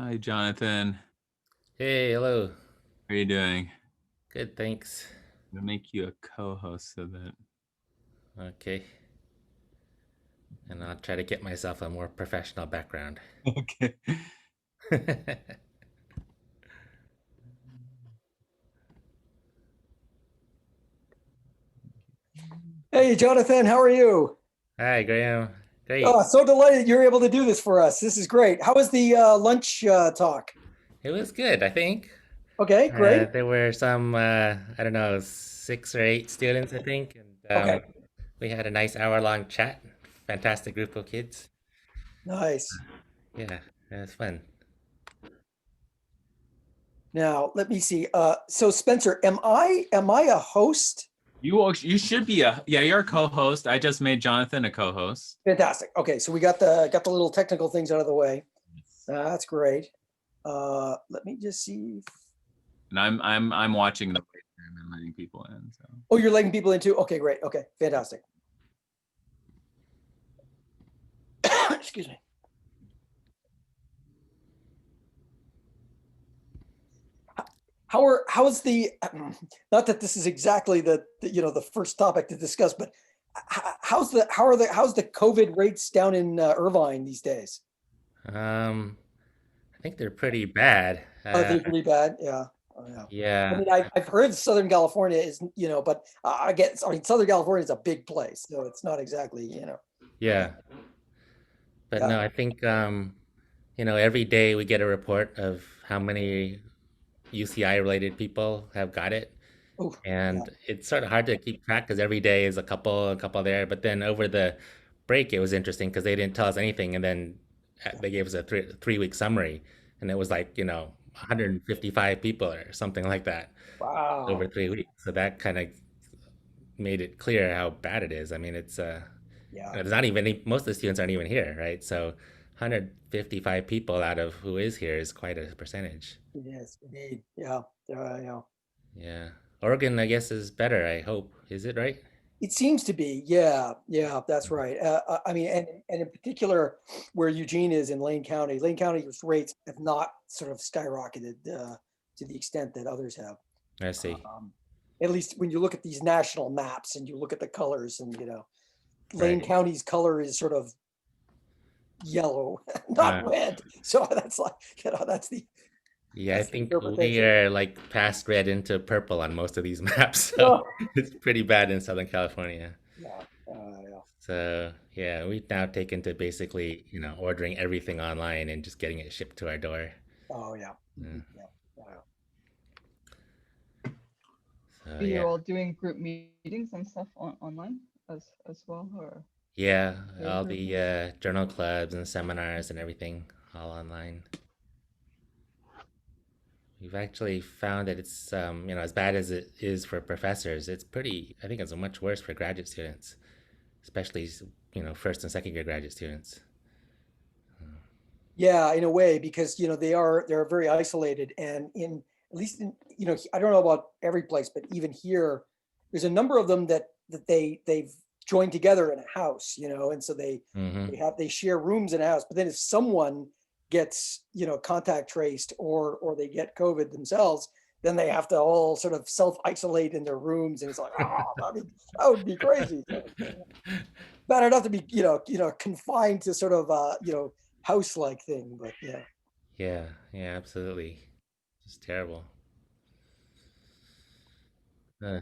Hi, Jonathan. Hey, hello. How are you doing? Good, thanks. I'm gonna make you a co-host so that. Okay. And I'll try to get myself a more professional background. Okay. Hey, Jonathan, how are you? Hi, Graham. Oh, Great. so delighted you're able to do this for us. This is great. How was the lunch talk? It was good, I think. Okay, great. There were some, I don't know, 6 or 8 students, I think. And Okay, we had a nice hour-long chat. Fantastic group of kids. nice. Yeah, it was fun. Now, let me see. So Spencer, am I a host? You should be you're a co-host. I just made Jonathan a co-host. Fantastic. Okay, so we got the little technical things out of the way. That's great. Let me just see. And I'm watching the playthrough and letting people in. So Oh, you're letting people in too? Okay, great. Okay, fantastic. Excuse me. How's the not that this is exactly the first topic to discuss, but how's the COVID rates down in Irvine these days? Um, I think they're pretty bad. Are they pretty bad? Yeah. Oh, yeah. I Yeah, mean, I've heard Southern California is, but I mean, Southern California is a big place, so it's not exactly. yeah. But Yeah. no, I think every day we get a report of how many UCI related people have got it. Oh, yeah. And it's sort of hard to keep track because every day is a couple there. But then over the break, it was interesting because they didn't tell us anything. And then they gave us a 3 week summary. And it was like, 155 people or something like that over Wow. 3 weeks. So that kind of made it clear how bad it is. I mean, Yeah. there's not even most of the students aren't even here, right? So 155 people out of who is here is quite a percentage. It is indeed. Yeah. Yeah. Yeah. Yeah. Oregon, I guess, is better, I hope. Is it right? It seems to be, yeah, yeah, that's right. I mean, and in particular, where Eugene is in Lane County's rates have not sort of skyrocketed to the extent that others have. I see. Um, at least when you look at these national maps and you look at the colors, and Lane Right. County's color is sort of yellow, Uh, not red. So that's like, yeah, I that's the think we interpretation. are like past red into purple on most of these maps, so Oh, it's pretty bad in Southern California. yeah, yeah. So yeah, we've now taken to basically, ordering everything online and just getting it shipped to our door. Oh, yeah. Uh, Mhm, yeah, yeah. so Are yeah, you all doing group meetings and stuff online as well, or yeah, peer all group the meetings? journal clubs and seminars and everything all online. We've actually found that it's, as bad as it is for professors, it's pretty, I think it's much worse for graduate students, especially, first and second year graduate students. Yeah, in a way, because they're very isolated, and in at least in I don't know about every place, but even here, there's a number of them that they've joined together in a house, and so Mm-hmm. they share rooms in a house. But then if someone gets contact traced, or they get COVID themselves, then they have to all sort of self isolate in their rooms, and it's like, that would be crazy. So, better not to be confined to sort of house like thing, but yeah. Yeah, yeah, absolutely. It's terrible. Uh,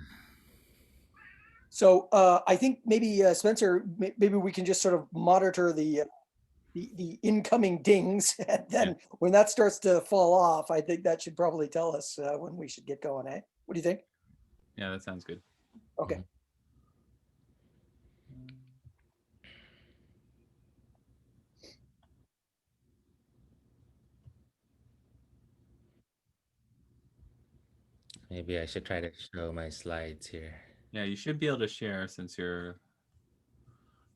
So I think maybe Spencer, maybe we can just sort of monitor the incoming dings, and yeah, then when that starts to fall off, I think that should probably tell us when we should get going. Eh? What do you think? yeah, that sounds good. Okay. mhm. Maybe I should try to show my slides here. Yeah, you should be able to share since you're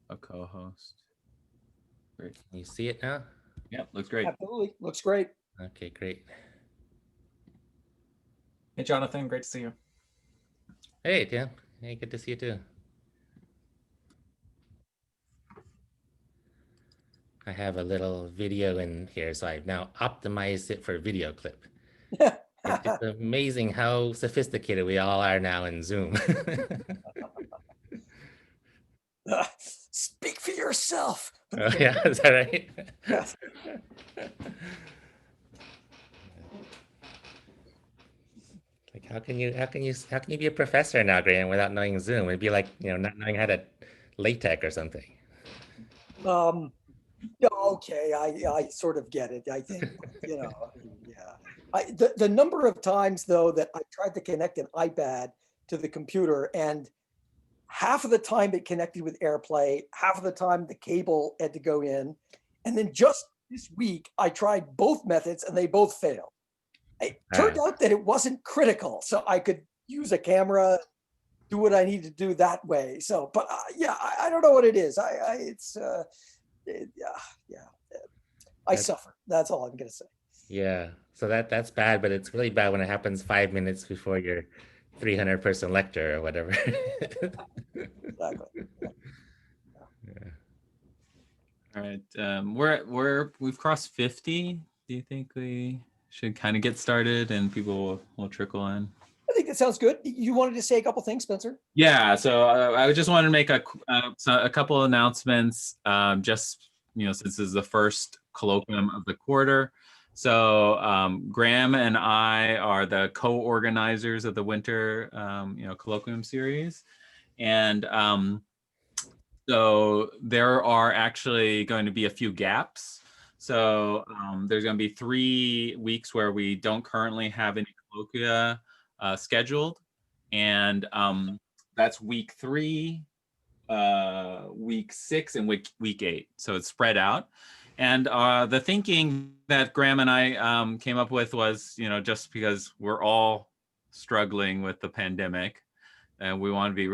a co-host. Great. Can you see it now? Yeah, looks great. Absolutely, looks great. Okay, great. Hey, Jonathan, great to see you. Hey, Tim. Hey, good to see you too. I have a little video in here, so I've now optimized it for video clip. It's amazing how sophisticated we all are now in Zoom. Speak for yourself. Oh, yeah, is that right? Yes. Like, how can you be a professor now, Graham, without knowing Zoom? It'd be like, not knowing how to LaTeX or something. Yeah, okay, I sort of get it. I think, yeah. The number of times though that I tried to connect an iPad to the computer, and half of the time it connected with AirPlay, half of the time the cable had to go in, and then just this week I tried both methods and they both failed. It turned out that it wasn't critical, so I could use a camera, do what I need to do that way. So, but yeah, I don't know what it is. Yeah, I suffer. That's all I'm gonna say. Yeah, so that's bad, but it's really bad when it happens 5 minutes before your 300-person lecture or whatever. Exactly. Yeah. All right. We've crossed 50. Do you think we should kind of get started and people will trickle in? I think that sounds good. You wanted to say a couple things, Spencer? Yeah. So I just wanted to make a couple of announcements. Just since this is the first colloquium of the quarter. So Graham and I are the co-organizers of the winter colloquium series, and so there are actually going to be a few gaps. So there's going to be 3 weeks where we don't currently have any colloquia scheduled, and that's week 3, week 6, and week 8. So it's spread out. And the thinking that Graham and I came up with was, just because we're all struggling with the pandemic, and we want to be,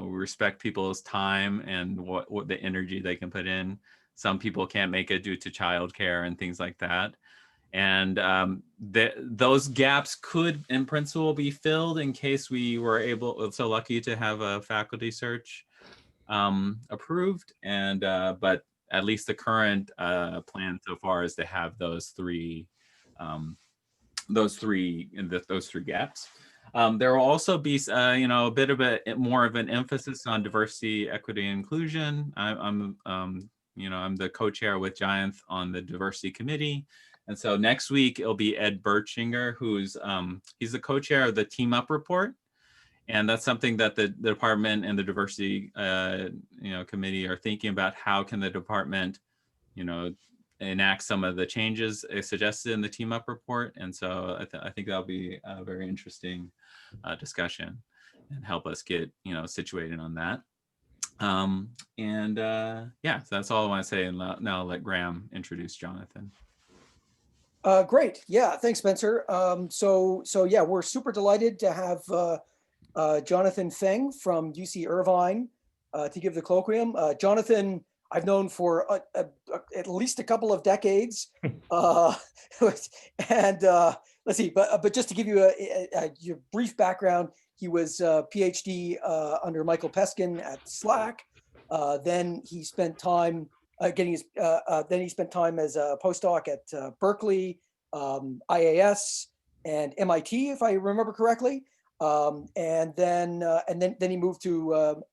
respect people's time and what the energy they can put in. Some people can't make it due to childcare and things like that. And those gaps could, in principle, be filled in case we were so lucky to have a faculty search approved. And but at least the current plan so far is to have those three gaps. There will also be, a bit of more of an emphasis on diversity, equity, and inclusion. I'm the co-chair with Giant on the diversity committee. And so next week it'll be Ed Bertschinger, he's the co-chair of the Team Up report. And that's something that the department and the diversity, committee are thinking about. How can the department, enact some of the changes suggested in the Team Up report? And so I think that'll be a very interesting discussion and help us get, situated on that. Yeah, so that's all I want to say. And now I'll let Graham introduce Jonathan. Great. Yeah. Thanks, Spencer. So yeah, we're super delighted to have Jonathan Feng from UC Irvine to give the colloquium. Jonathan, I've known for at least a couple of decades. And let's see, but just to give you your brief background, he was a PhD under Michael Peskin at SLAC. Then he spent time then he spent time as a postdoc at Berkeley, IAS, and MIT, if I remember correctly. And then he moved to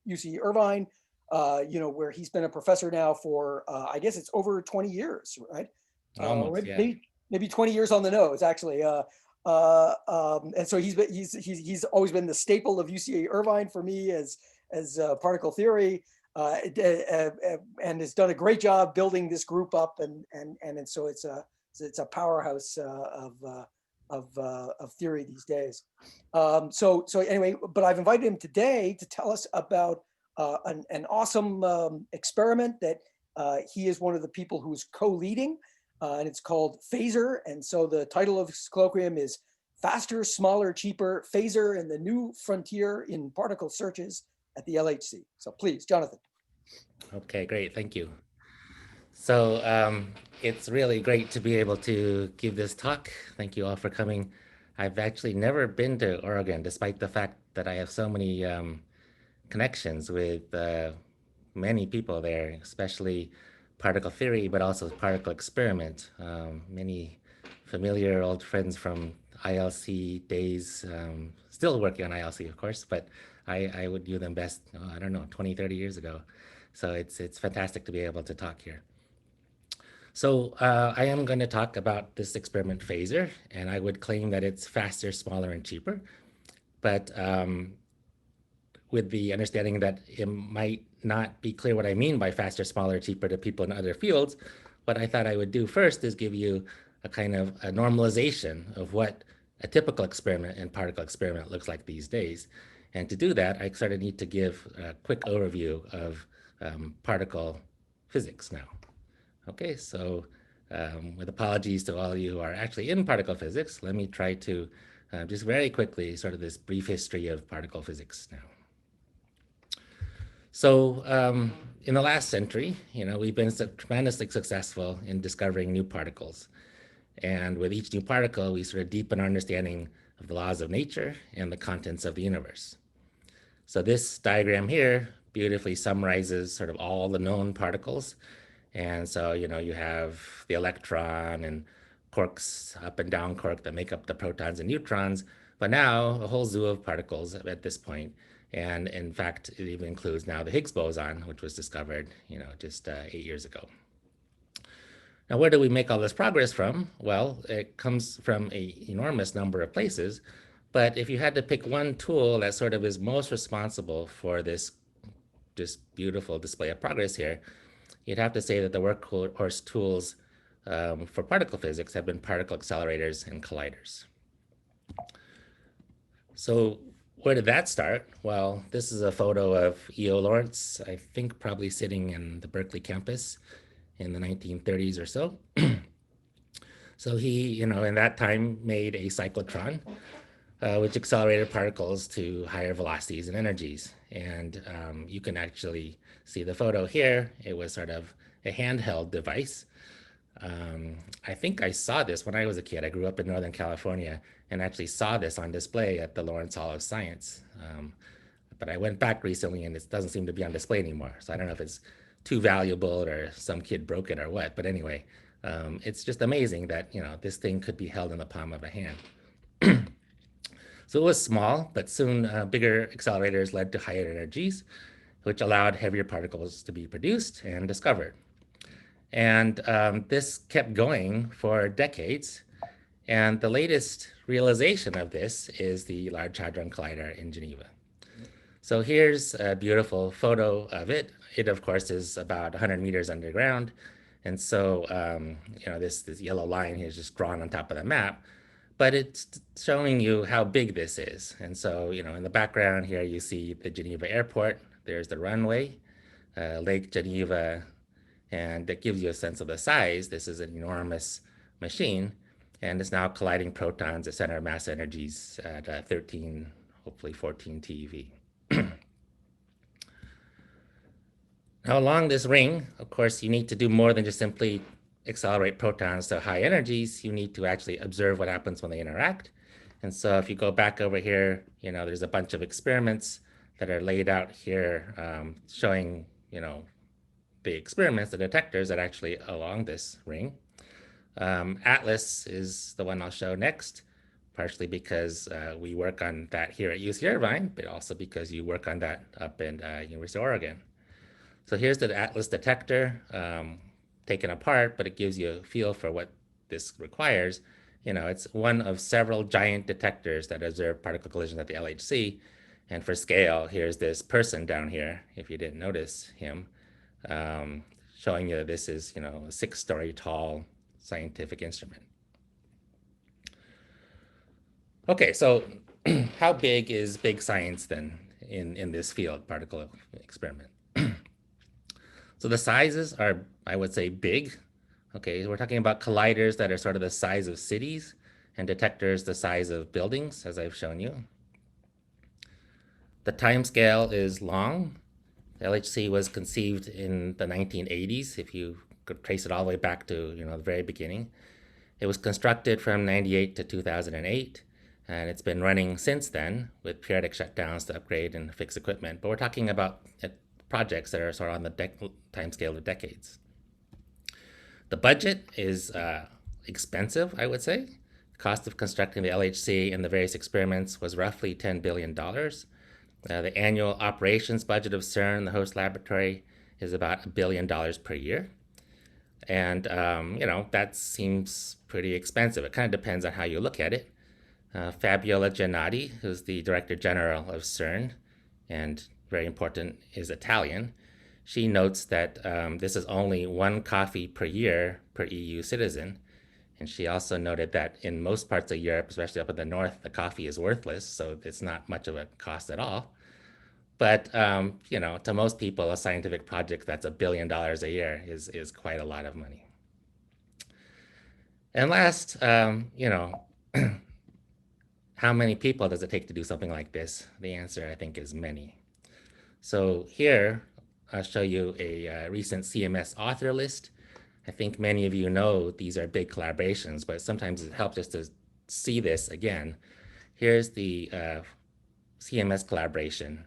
UC Irvine, where he's been a professor now for I guess it's over 20 years, right? Almost, yeah. Maybe 20 years on the nose, actually. And so he's always been the staple of UC Irvine for me as particle theory. And has done a great job building this group up, and so it's a powerhouse of theory these days. So anyway, but I've invited him today to tell us about an awesome experiment that he is one of the people who's co-leading, and it's called FASER. And so the title of this colloquium is "Faster, Smaller, Cheaper: FASER and the New Frontier in Particle Searches at the LHC." So please, Jonathan. Okay, great. Thank you. So it's really great to be able to give this talk. Thank you all for coming. I've actually never been to Oregon, despite the fact that I have so many connections with many people there, especially particle theory, but also particle experiment. Many familiar old friends from ILC days, still working on ILC, of course, but I would view them best, I don't know, 20, 30 years ago. So it's fantastic to be able to talk here. So I am going to talk about this experiment FASER, and I would claim that it's faster, smaller, and cheaper. But with the understanding that it might not be clear what I mean by faster, smaller, cheaper to people in other fields, what I thought I would do first is give you a kind of a normalization of what a typical experiment and particle experiment looks like these days. And to do that, I sort of need to give a quick overview of particle physics now. Okay, so with apologies to all of you who are actually in particle physics, let me try to just very quickly sort of this brief history of particle physics now. So in the last century, we've been tremendously successful in discovering new particles. And with each new particle, we sort of deepen our understanding of the laws of nature and the contents of the universe. So this diagram here beautifully summarizes sort of all the known particles. And so, you have the electron and quarks, up and down quark, that make up the protons and neutrons, but now a whole zoo of particles at this point. And in fact, it even includes now the Higgs boson, which was discovered, just 8 years ago. Now, where do we make all this progress from? Well, it comes from an enormous number of places. But if you had to pick one tool that sort of is most responsible for this just beautiful display of progress here, you'd have to say that the workhorse tools for particle physics have been particle accelerators and colliders. So where did that start? Well, this is a photo of E.O. Lawrence, I think probably sitting in the Berkeley campus in the 1930s or so. So he, in that time made a cyclotron, which accelerated particles to higher velocities and energies. And you can actually see the photo here. It was sort of a handheld device. I think I saw this when I was a kid. I grew up in Northern California and actually saw this on display at the Lawrence Hall of Science. But I went back recently and it doesn't seem to be on display anymore. So I don't know if it's too valuable or some kid broke it or what. But anyway, it's just amazing that, this thing could be held in the palm of a hand. So it was small, but soon bigger accelerators led to higher energies, which allowed heavier particles to be produced and discovered. And this kept going for decades. And the latest realization of this is the Large Hadron Collider in Geneva. So here's a beautiful photo of it. It, of course, is about 100 meters underground. And so, this yellow line here is just drawn on top of the map. But it's showing you how big this is. And so, in the background here, you see the Geneva airport. There's the runway, Lake Geneva, and that gives you a sense of the size. This is an enormous machine, and it's now colliding protons at center of mass energies at 13, hopefully 14 TeV. Now, along this ring, of course, you need to do more than just simply accelerate protons to high energies. You need to actually observe what happens when they interact. And so if you go back over here, there's a bunch of experiments that are laid out here showing, the experiments, the detectors that actually along this ring. Atlas is the one I'll show next, partially because we work on that here at UC Irvine, but also because you work on that up in University of Oregon. So here's the Atlas detector taken apart, but it gives you a feel for what this requires. It's one of several giant detectors that observe particle collisions at the LHC. And for scale, here's this person down here, if you didn't notice him, showing you that this is, a 6-story tall scientific instrument. Okay, so how big is big science then in this field, particle experiment? So the sizes are, I would say, big. Okay, we're talking about colliders that are sort of the size of cities and detectors the size of buildings, as I've shown you. The time scale is long. The LHC was conceived in the 1980s, if you could trace it all the way back to the very beginning. It was constructed from 98 to 2008, and it's been running since then with periodic shutdowns to upgrade and fix equipment. But we're talking about projects that are sort of on the time scale of decades. The budget is expensive, I would say. The cost of constructing the LHC and the various experiments was roughly $10 billion. The annual operations budget of CERN, the host laboratory, is about $1 billion per year. And, that seems pretty expensive. It kind of depends on how you look at it. Fabiola Giannotti, who's the director general of CERN, and very important, is Italian. She notes that this is only 1 coffee per year per EU citizen. And she also noted that in most parts of Europe, especially up in the north, the coffee is worthless, so it's not much of a cost at all. But, to most people, a scientific project that's $1 billion a year is quite a lot of money. And last, how many people does it take to do something like this? The answer, I think, is many. So here, I'll show you a recent CMS author list. I think many of you know these are big collaborations, but sometimes it helps just to see this again. Here's the CMS collaboration.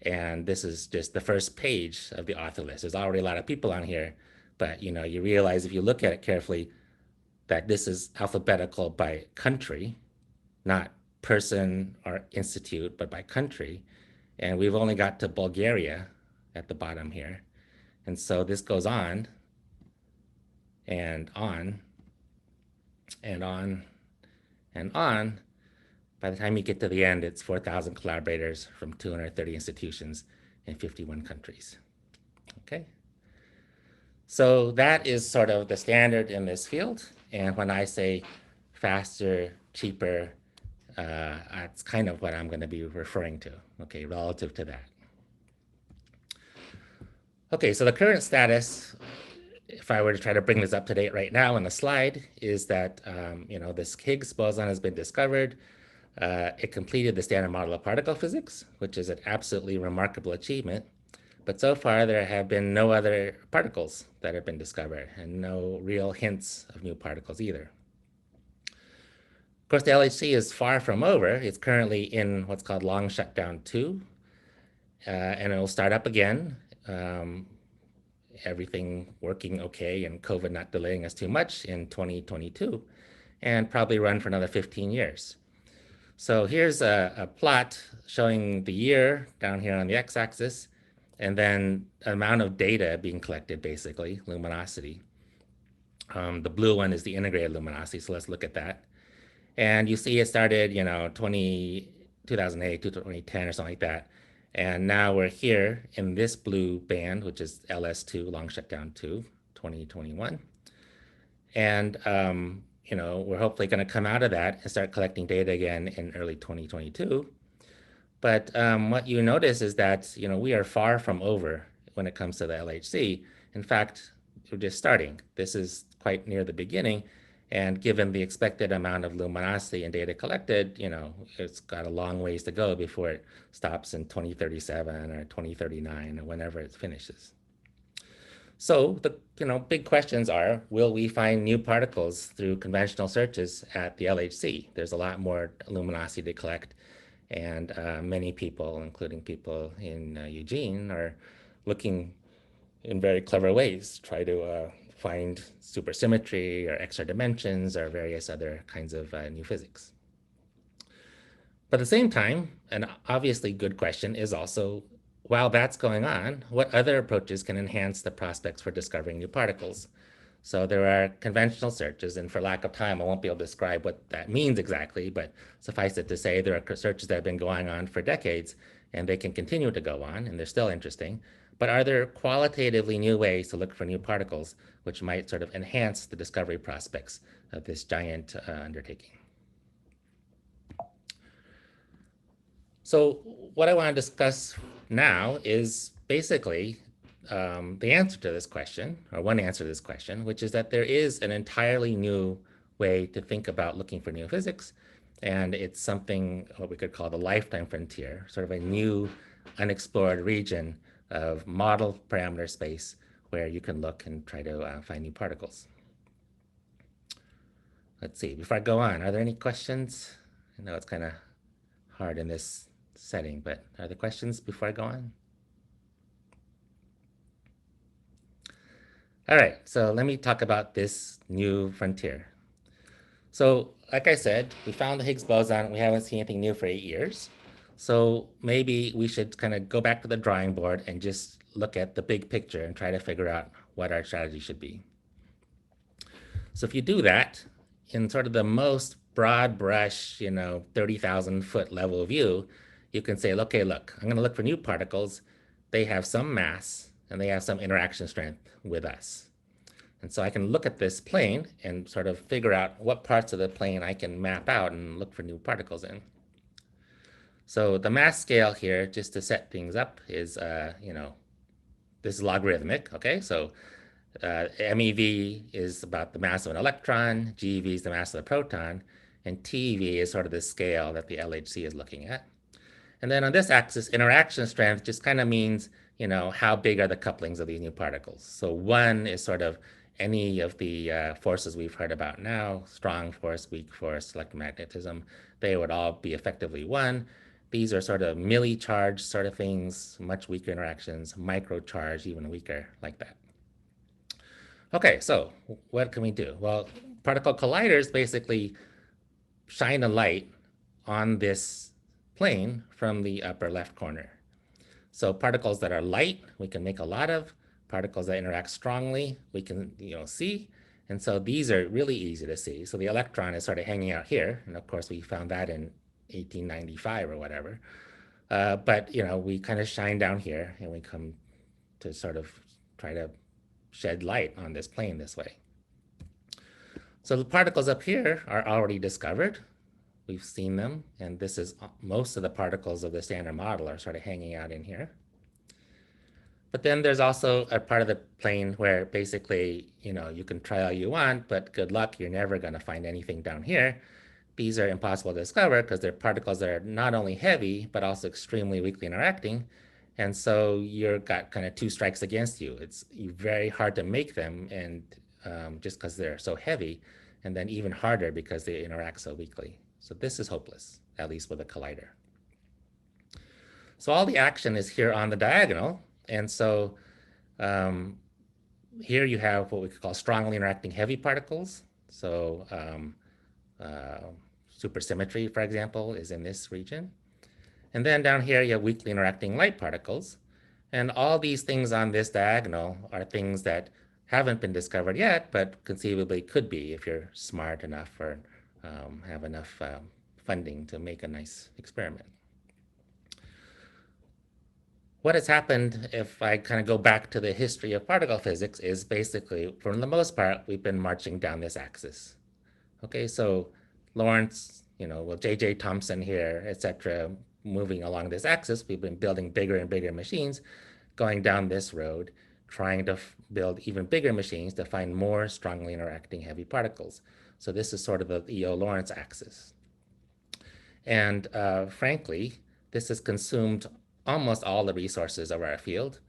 And this is just the first page of the author list. There's already a lot of people on here, but you realize if you look at it carefully that this is alphabetical by country, not person or institute, but by country. And we've only got to Bulgaria at the bottom here. And so this goes on and on and on and on. By the time you get to the end, it's 4,000 collaborators from 230 institutions in 51 countries. Okay. So that is sort of the standard in this field. And when I say faster, cheaper, that's kind of what I'm going to be referring to, okay, relative to that. Okay, so the current status, if I were to try to bring this up to date right now on the slide, is that, this Higgs boson has been discovered. It completed the standard model of particle physics, which is an absolutely remarkable achievement. But so far, there have been no other particles that have been discovered and no real hints of new particles either. Of course, the LHC is far from over. It's currently in what's called long shutdown 2, and it will start up again. Everything working okay and COVID not delaying us too much in 2022, and probably run for another 15 years. So here's a plot showing the year down here on the x-axis, and then amount of data being collected, basically, luminosity. The blue one is the integrated luminosity, so let's look at that. And you see it started, 2008 to 2010 or something like that. And now we're here in this blue band, which is LS2, long shutdown 2, 2021. And, we're hopefully going to come out of that and start collecting data again in early 2022. But what you notice is that, we are far from over when it comes to the LHC. In fact, we're just starting. This is quite near the beginning. And given the expected amount of luminosity and data collected, it's got a long ways to go before it stops in 2037 or 2039 or whenever it finishes. So the big questions are, will we find new particles through conventional searches at the LHC? There's a lot more luminosity to collect, and many people, including people in Eugene, are looking in very clever ways to try to find supersymmetry or extra dimensions or various other kinds of new physics. But at the same time, an obviously good question is also, while that's going on, what other approaches can enhance the prospects for discovering new particles? So there are conventional searches, and for lack of time, I won't be able to describe what that means exactly, but suffice it to say, there are searches that have been going on for decades, and they can continue to go on, and they're still interesting. But are there qualitatively new ways to look for new particles, which might sort of enhance the discovery prospects of this giant undertaking? So what I want to discuss now is basically the answer to this question, or one answer to this question, which is that there is an entirely new way to think about looking for new physics. And it's something what we could call the lifetime frontier, sort of a new unexplored region of model parameter space where you can look and try to find new particles. Let's see, before I go on, are there any questions? I know it's kind of hard in this setting, but are there questions before I go on? All right, so let me talk about this new frontier. So, like I said, we found the Higgs boson. We haven't seen anything new for 8 years. So maybe we should kind of go back to the drawing board and just look at the big picture and try to figure out what our strategy should be. So if you do that in sort of the most broad brush, 30,000 foot level view, you can say, okay, look, I'm going to look for new particles. They have some mass and they have some interaction strength with us. And so I can look at this plane and sort of figure out what parts of the plane I can map out and look for new particles in. So the mass scale here, just to set things up, is, this is logarithmic, okay? So MeV is about the mass of an electron, GeV is the mass of the proton, and TeV is sort of the scale that the LHC is looking at. And then on this axis, interaction strength just kind of means, how big are the couplings of these new particles. So 1 is sort of any of the forces we've heard about now, strong force, weak force, electromagnetism, they would all be effectively 1. These are sort of milli-charged sort of things, much weaker interactions, micro-charged, even weaker, like that. Okay, so what can we do? Well, particle colliders basically shine a light on this plane from the upper left corner. So particles that are light, we can make a lot of. Particles that interact strongly, we can see. And so these are really easy to see. So the electron is sort of hanging out here. And of course, we found that in 1895 or whatever. But, we kind of shine down here and we come to sort of try to shed light on this plane this way. So the particles up here are already discovered. We've seen them, and this is most of the particles of the standard model are sort of hanging out in here. But then there's also a part of the plane where basically, you can try all you want, but good luck, you're never going to find anything down here. These are impossible to discover because they're particles that are not only heavy, but also extremely weakly interacting. And so you've got kind of 2 strikes against you. It's very hard to make them, and just because they're so heavy, and then even harder because they interact so weakly. So this is hopeless, at least with a collider. So all the action is here on the diagonal. And so here you have what we could call strongly interacting heavy particles. So supersymmetry, for example, is in this region. And then down here, you have weakly interacting light particles. And all these things on this diagonal are things that haven't been discovered yet, but conceivably could be if you're smart enough or have enough funding to make a nice experiment. What has happened, if I kind of go back to the history of particle physics, is basically, for the most part, we've been marching down this axis. Okay, so Lawrence, J.J. Thomson here, etc., moving along this axis, we've been building bigger and bigger machines, going down this road, trying to build even bigger machines to find more strongly interacting heavy particles. So this is sort of the E.O. Lawrence axis. And frankly, this has consumed almost all the resources of our field.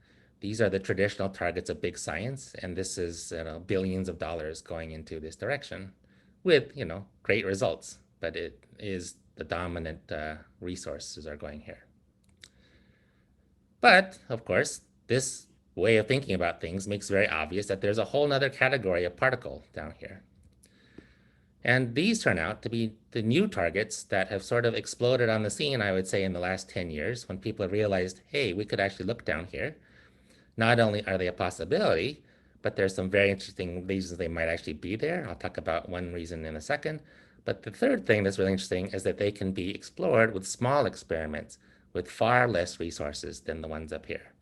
These are the traditional targets of big science, and this is billions of dollars going into this direction with great results, but it is the dominant resources are going here. But of course, this way of thinking about things makes very obvious that there's a whole other category of particle down here. And these turn out to be the new targets that have sort of exploded on the scene, I would say, in the last 10 years, when people have realized, hey, we could actually look down here. Not only are they a possibility, but there's some very interesting reasons they might actually be there. I'll talk about one reason in a second. But the third thing that's really interesting is that they can be explored with small experiments with far less resources than the ones up here.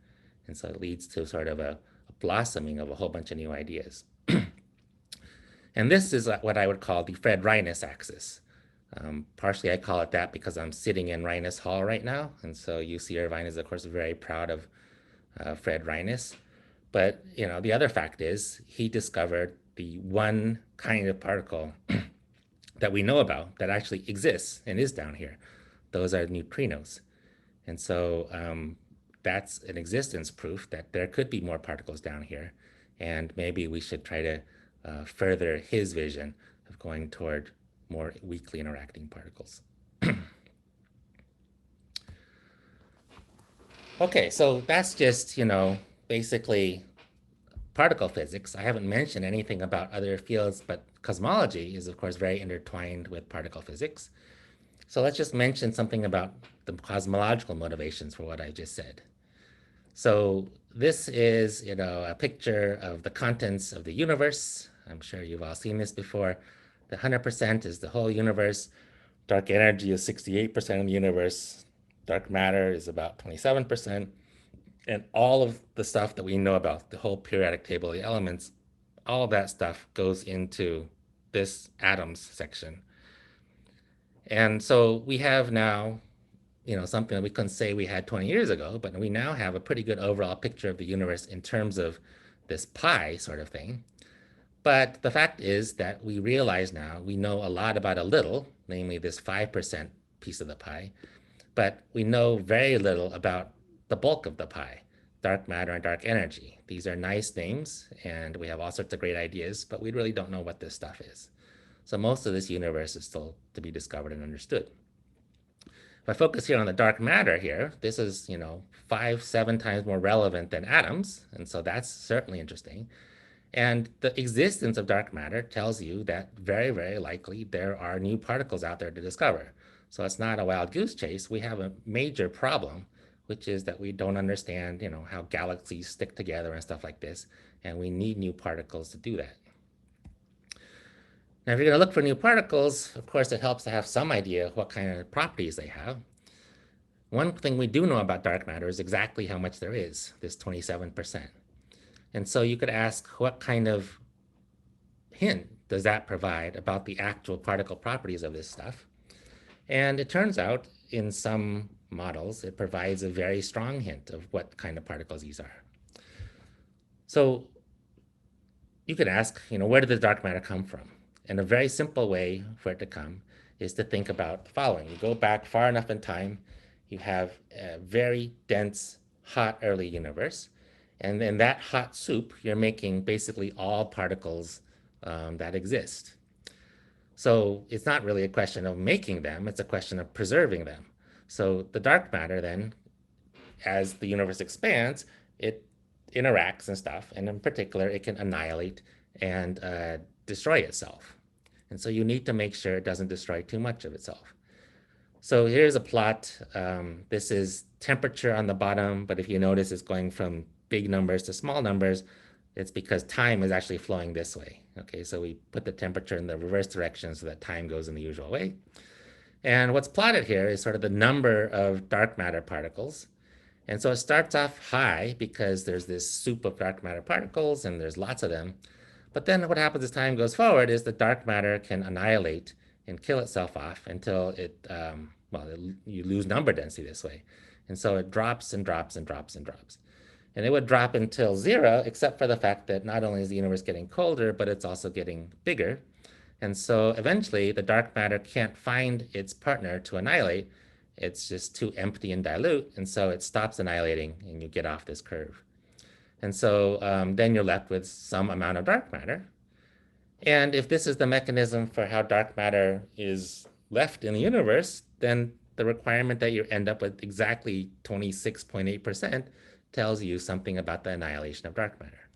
And so it leads to sort of a blossoming of a whole bunch of new ideas. And this is what I would call the Fred Reines axis. Partially I call it that because I'm sitting in Reines Hall right now. And so UC Irvine is, of course, very proud of Fred Reines. But the other fact is he discovered the one kind of particle that we know about that actually exists and is down here. Those are neutrinos. And so that's an existence proof that there could be more particles down here. And maybe we should try to further his vision of going toward more weakly interacting particles. Okay, so that's just, basically particle physics. I haven't mentioned anything about other fields, but cosmology is, of course, very intertwined with particle physics. So let's just mention something about the cosmological motivations for what I just said. So this is, a picture of the contents of the universe. I'm sure you've all seen this before. The 100% is the whole universe. Dark energy is 68% of the universe. Dark matter is about 27%. And all of the stuff that we know about, the whole periodic table of the elements, all of that stuff goes into this atoms section. And so we have now, something that we couldn't say we had 20 years ago, but we now have a pretty good overall picture of the universe in terms of this pie sort of thing. But the fact is that we realize now we know a lot about a little, namely this 5% piece of the pie, but we know very little about the bulk of the pie, dark matter and dark energy. These are nice names, and we have all sorts of great ideas, but we really don't know what this stuff is. So most of this universe is still to be discovered and understood. If I focus here on the dark matter here, this is, 5, 7 times more relevant than atoms, and so that's certainly interesting. And the existence of dark matter tells you that very, very likely there are new particles out there to discover. So it's not a wild goose chase. We have a major problem, which is that we don't understand, how galaxies stick together and stuff like this, and we need new particles to do that. Now, if you're going to look for new particles, of course, it helps to have some idea of what kind of properties they have. One thing we do know about dark matter is exactly how much there is, this 27%. And so you could ask, what kind of hint does that provide about the actual particle properties of this stuff? And it turns out, in some models, it provides a very strong hint of what kind of particles these are. So you could ask, where did the dark matter come from? And a very simple way for it to come is to think about the following. You go back far enough in time, you have a very dense, hot early universe. And in that hot soup, you're making basically all particles that exist. So it's not really a question of making them, it's a question of preserving them. So the dark matter then, as the universe expands, it interacts and stuff, and in particular, it can annihilate and destroy itself. And so you need to make sure it doesn't destroy too much of itself. So here's a plot. This is temperature on the bottom, but if you notice, it's going from big numbers to small numbers. It's because time is actually flowing this way. Okay, so we put the temperature in the reverse direction so that time goes in the usual way. And what's plotted here is sort of the number of dark matter particles. And so it starts off high because there's this soup of dark matter particles and there's lots of them. But then what happens as time goes forward is the dark matter can annihilate and kill itself off until you lose number density this way. And so it drops and drops and drops and drops. And it would drop until 0, except for the fact that not only is the universe getting colder, but it's also getting bigger. And so eventually the dark matter can't find its partner to annihilate. It's just too empty and dilute. And so it stops annihilating and you get off this curve. And so then you're left with some amount of dark matter. And if this is the mechanism for how dark matter is left in the universe, then the requirement that you end up with exactly 26.8% tells you something about the annihilation of dark matter.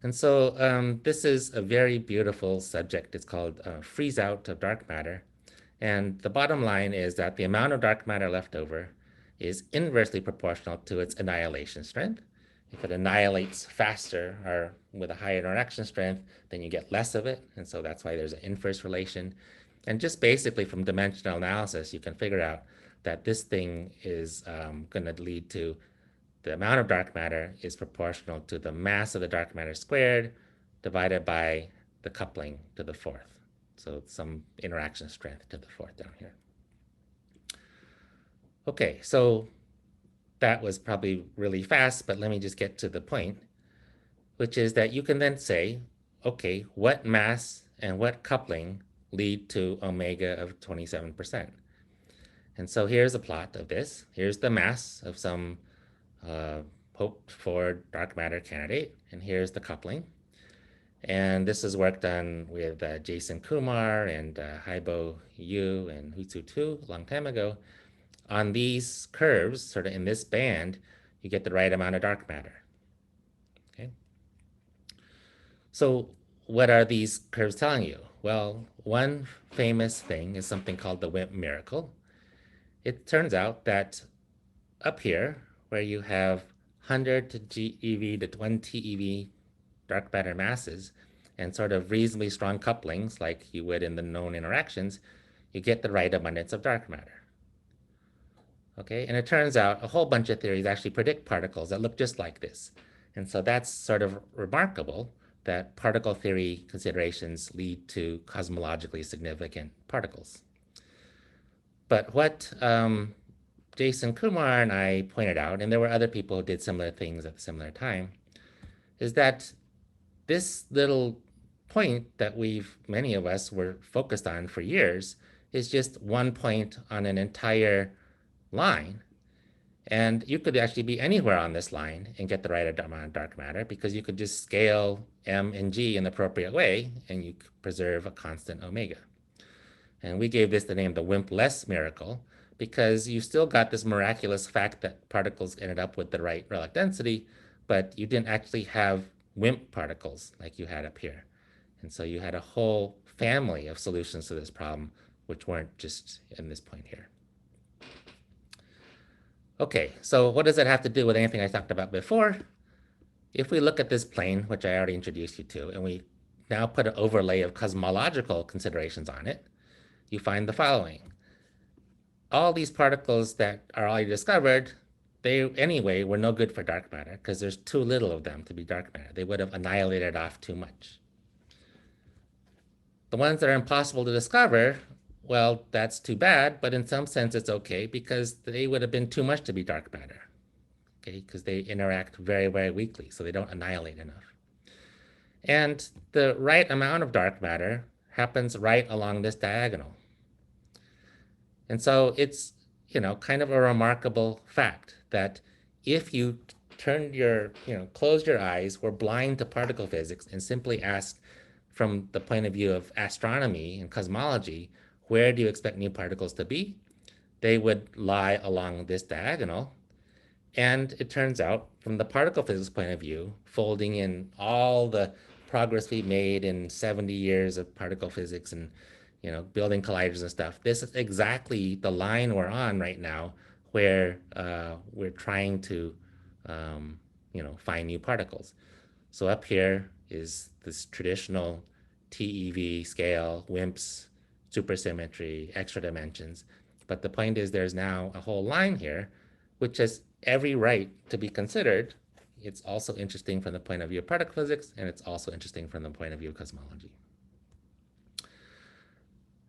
And so this is a very beautiful subject. It's called freeze out of dark matter. And the bottom line is that the amount of dark matter left over is inversely proportional to its annihilation strength. If it annihilates faster or with a higher interaction strength, then you get less of it. And so that's why there's an inverse relation. And just basically from dimensional analysis, you can figure out that this thing is going to lead to the amount of dark matter is proportional to the mass of the dark matter squared divided by the coupling to the fourth. So some interaction strength to the fourth down here. Okay, so that was probably really fast, but let me just get to the point, which is that you can then say, okay, what mass and what coupling lead to omega of 27%? And so here's a plot of this. Here's the mass of some hoped for dark matter candidate, and here's the coupling. And this is work done with Jason Kumar and Haibo Yu and Hutsu Tu a long time ago. On these curves, sort of in this band, you get the right amount of dark matter. Okay. So what are these curves telling you? Well, one famous thing is something called the WIMP miracle. It turns out that up here, where you have 100 to GeV to 1 TeV dark matter masses and sort of reasonably strong couplings like you would in the known interactions, you get the right abundance of dark matter. Okay, and it turns out a whole bunch of theories actually predict particles that look just like this. And so that's sort of remarkable that particle theory considerations lead to cosmologically significant particles. But what Jason Kumar and I pointed out, and there were other people who did similar things at a similar time, is that this little point that many of us were focused on for years is just one point on an entire line. And you could actually be anywhere on this line and get the right amount of dark matter because you could just scale m and g in the appropriate way and you preserve a constant omega. And we gave this the name the WIMP-less miracle because you still got this miraculous fact that particles ended up with the right relic density, but you didn't actually have WIMP particles like you had up here. And so you had a whole family of solutions to this problem, which weren't just in this point here. Okay, so what does that have to do with anything I talked about before? If we look at this plane, which I already introduced you to, and we now put an overlay of cosmological considerations on it, you find the following. All these particles that are already discovered, they anyway were no good for dark matter because there's too little of them to be dark matter. They would have annihilated off too much. The ones that are impossible to discover, well, that's too bad, but in some sense it's okay because they would have been too much to be dark matter, okay, because they interact very, very weakly, so they don't annihilate enough. And the right amount of dark matter happens right along this diagonal. And so it's, kind of a remarkable fact that if you close your eyes, were blind to particle physics and simply asked from the point of view of astronomy and cosmology, where do you expect new particles to be? They would lie along this diagonal. And it turns out, from the particle physics point of view, folding in all the progress we made in 70 years of particle physics and building colliders and stuff, this is exactly the line we're on right now where we're trying to find new particles. So up here is this traditional TeV scale, WIMPs, supersymmetry, extra dimensions. But the point is there's now a whole line here which has every right to be considered. It's also interesting from the point of view of particle physics, and it's also interesting from the point of view of cosmology.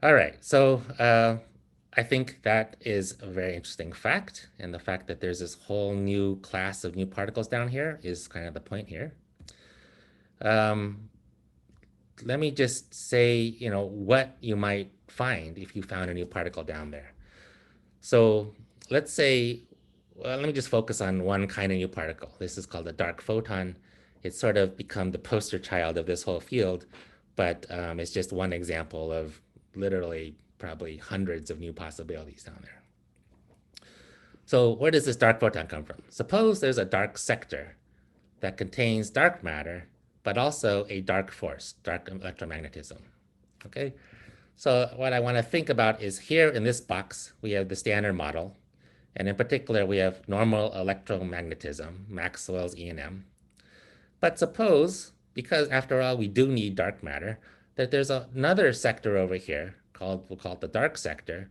All right, so I think that is a very interesting fact, and the fact that there's this whole new class of new particles down here is kind of the point here. Let me just say, what you might find if you found a new particle down there. So let's say, well, let me just focus on one kind of new particle. This is called a dark photon. It's sort of become the poster child of this whole field, but it's just one example of literally probably hundreds of new possibilities down there. So where does this dark photon come from? Suppose there's a dark sector that contains dark matter, but also a dark force, dark electromagnetism. Okay, so what I want to think about is here in this box, we have the standard model. And in particular, we have normal electromagnetism, Maxwell's E and M. But suppose, because after all, we do need dark matter, that there's another sector over here we'll call it the dark sector,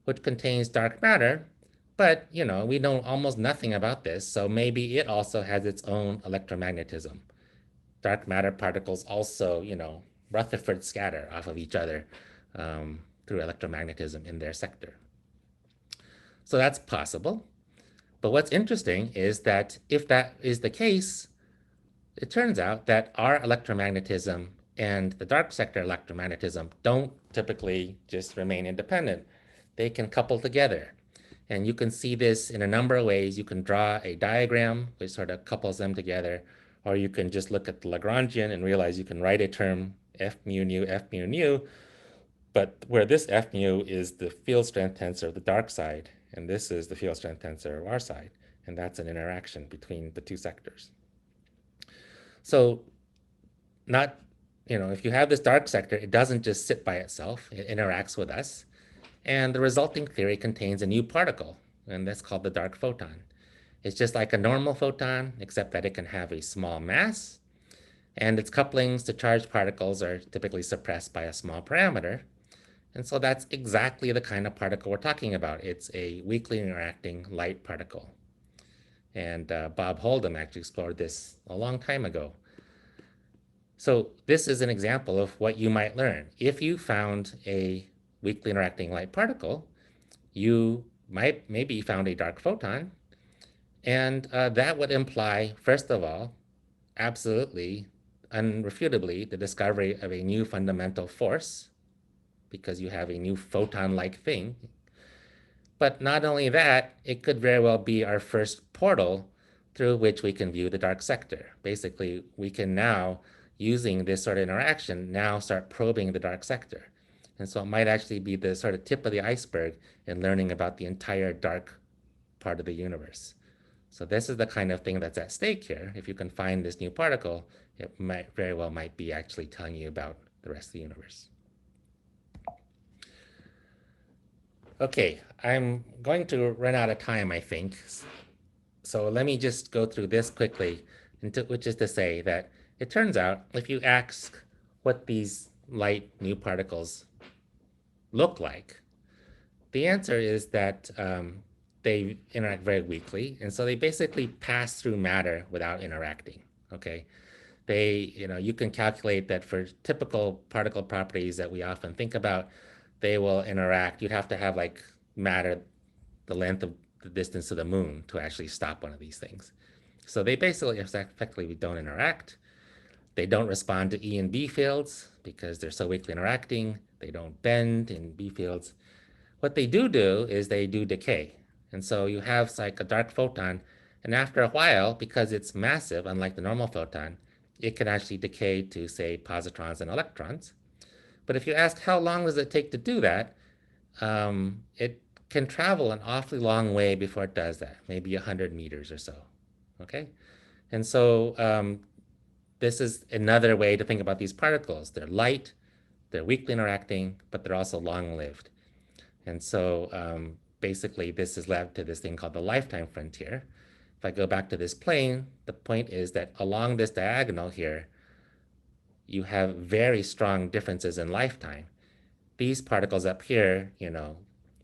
which contains dark matter. But, we know almost nothing about this. So maybe it also has its own electromagnetism. Dark matter particles also, Rutherford scatter off of each other through electromagnetism in their sector. So that's possible. But what's interesting is that if that is the case, it turns out that our electromagnetism and the dark sector electromagnetism don't typically just remain independent. They can couple together. And you can see this in a number of ways. You can draw a diagram which sort of couples them together, or you can just look at the Lagrangian and realize you can write a term F mu nu, but where this F mu is the field strength tensor of the dark side, and this is the field strength tensor of our side, and that's an interaction between the two sectors. So not, if you have this dark sector, it doesn't just sit by itself, it interacts with us. And the resulting theory contains a new particle, and that's called the dark photon. It's just like a normal photon, except that it can have a small mass, and its couplings to charged particles are typically suppressed by a small parameter. And so that's exactly the kind of particle we're talking about. It's a weakly interacting light particle. And Bob Holdham actually explored this a long time ago. So this is an example of what you might learn. If you found a weakly interacting light particle, you might maybe found a dark photon, and that would imply, first of all, absolutely, unrefutably, the discovery of a new fundamental force, because you have a new photon-like thing. But not only that, it could very well be our first portal through which we can view the dark sector. Basically, we can now, using this sort of interaction, now start probing the dark sector. And so it might actually be the sort of tip of the iceberg in learning about the entire dark part of the universe. So this is the kind of thing that's at stake here. If you can find this new particle, it might very well might be actually telling you about the rest of the universe. Okay, I'm going to run out of time, I think. So let me just go through this quickly, which is to say that it turns out if you ask what these light new particles look like, the answer is that they interact very weakly, and so they basically pass through matter without interacting. Okay, you can calculate that for typical particle properties that we often think about, they will interact. You'd have to have like matter the length of the distance to the moon to actually stop one of these things. So they basically effectively don't interact. They don't respond to E and B fields because they're so weakly interacting. They don't bend in B fields. What they do is they do decay. And so you have like a dark photon, and after a while, because it's massive, unlike the normal photon, it can actually decay to, say, positrons and electrons. But if you ask how long does it take to do that, it can travel an awfully long way before it does that, maybe 100 meters or so. Okay? And so this is another way to think about these particles. They're light, they're weakly interacting, but they're also long-lived. And so basically this has led to this thing called the lifetime frontier. If I go back to this plane, the point is that along this diagonal here, you have very strong differences in lifetime. These particles up here,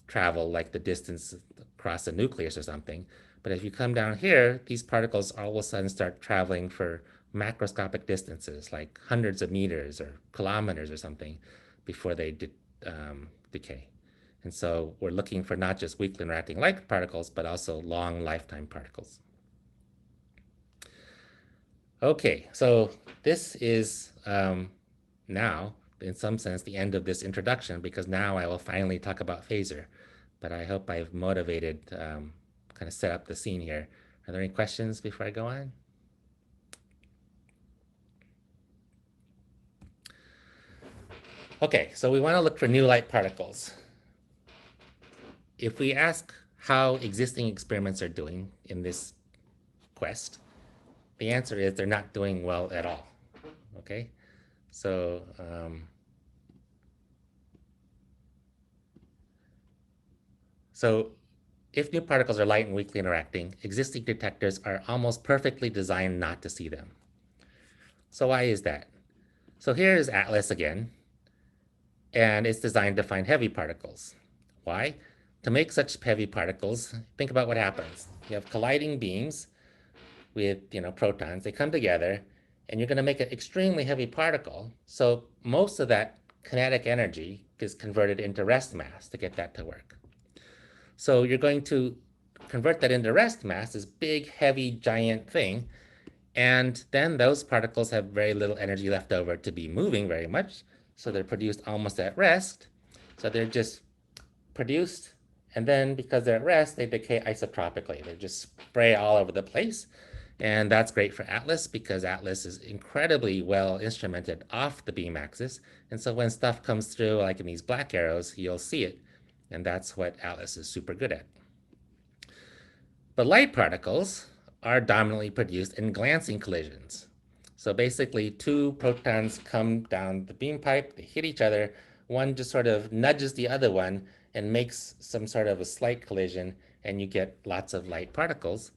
travel like the distance across the nucleus or something. But if you come down here, these particles all of a sudden start traveling for macroscopic distances, like hundreds of meters or kilometers or something, before they decay. And so we're looking for not just weakly interacting light particles, but also long lifetime particles. Okay, so this is now, in some sense, the end of this introduction, because now I will finally talk about FASER. But I hope I've motivated, kind of set up the scene here. Are there any questions before I go on? Okay, so we want to look for new light particles. If we ask how existing experiments are doing in this quest, the answer is they're not doing well at all. Okay, so if new particles are light and weakly interacting, existing detectors are almost perfectly designed not to see them. So why is that? So here is ATLAS again, and it's designed to find heavy particles. Why? To make such heavy particles, think about what happens. You have colliding beams with protons. They come together, and you're going to make an extremely heavy particle. So most of that kinetic energy is converted into rest mass to get that to work. So you're going to convert that into rest mass, this big, heavy, giant thing, and then those particles have very little energy left over to be moving very much, so they're produced almost at rest. So they're just produced, and then because they're at rest, they decay isotropically. They just spray all over the place. And that's great for ATLAS because ATLAS is incredibly well instrumented off the beam axis. And so when stuff comes through, like in these black arrows, you'll see it. And that's what ATLAS is super good at. But light particles are dominantly produced in glancing collisions. So basically, two protons come down the beam pipe, they hit each other, one just sort of nudges the other one and makes some sort of a slight collision, and you get lots of light particles.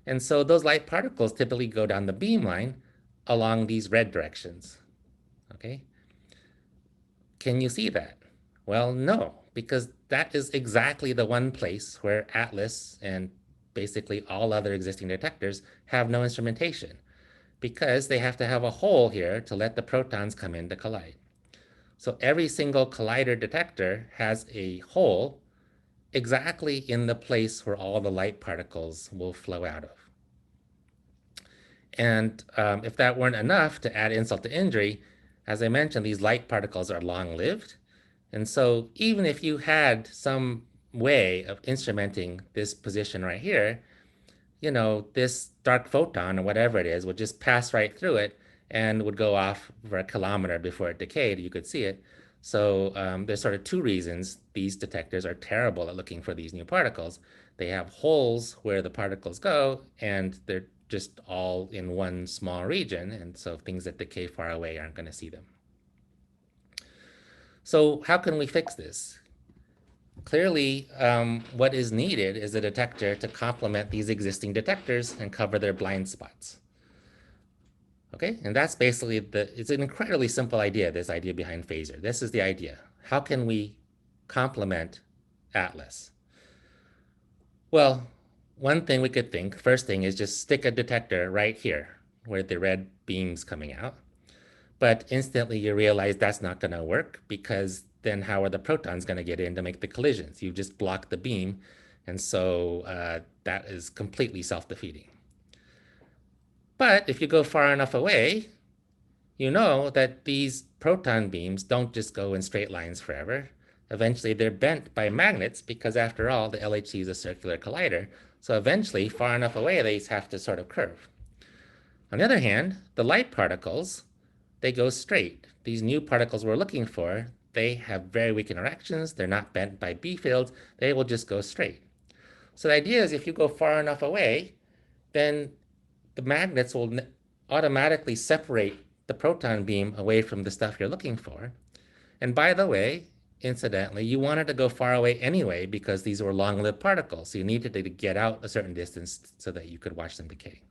And so those light particles typically go down the beam line along these red directions. Okay? Can you see that? Well, no, because that is exactly the one place where Atlas and basically all other existing detectors have no instrumentation, because they have to have a hole here to let the protons come in to collide. So every single collider detector has a hole exactly in the place where all the light particles will flow out of. And if that weren't enough to add insult to injury, as I mentioned, these light particles are long-lived. And so even if you had some way of instrumenting this position right here, this dark photon or whatever it is would just pass right through it and would go off for a kilometer before it decayed. You could see it. So there's sort of two reasons these detectors are terrible at looking for these new particles. They have holes where the particles go, and they're just all in one small region. And so things that decay far away aren't going to see them. So how can we fix this? Clearly, what is needed is a detector to complement these existing detectors and cover their blind spots. Okay, and that's basically it's an incredibly simple idea, this idea behind FASER. This is the idea. How can we complement Atlas? Well, one thing we could think, first thing, is just stick a detector right here where the red beam's coming out. But instantly you realize that's not going to work, because then how are the protons going to get in to make the collisions? You just block the beam, and so that is completely self-defeating. But if you go far enough away, you know that these proton beams don't just go in straight lines forever. Eventually they're bent by magnets, because after all, the LHC is a circular collider. So eventually, far enough away, they have to sort of curve. On the other hand, the light particles, they go straight. These new particles we're looking for, they have very weak interactions. They're not bent by B fields. They will just go straight. So the idea is, if you go far enough away, then the magnets will automatically separate the proton beam away from the stuff you're looking for. And by the way, incidentally, you wanted to go far away anyway, because these were long-lived particles. So you needed to get out a certain distance so that you could watch them decay.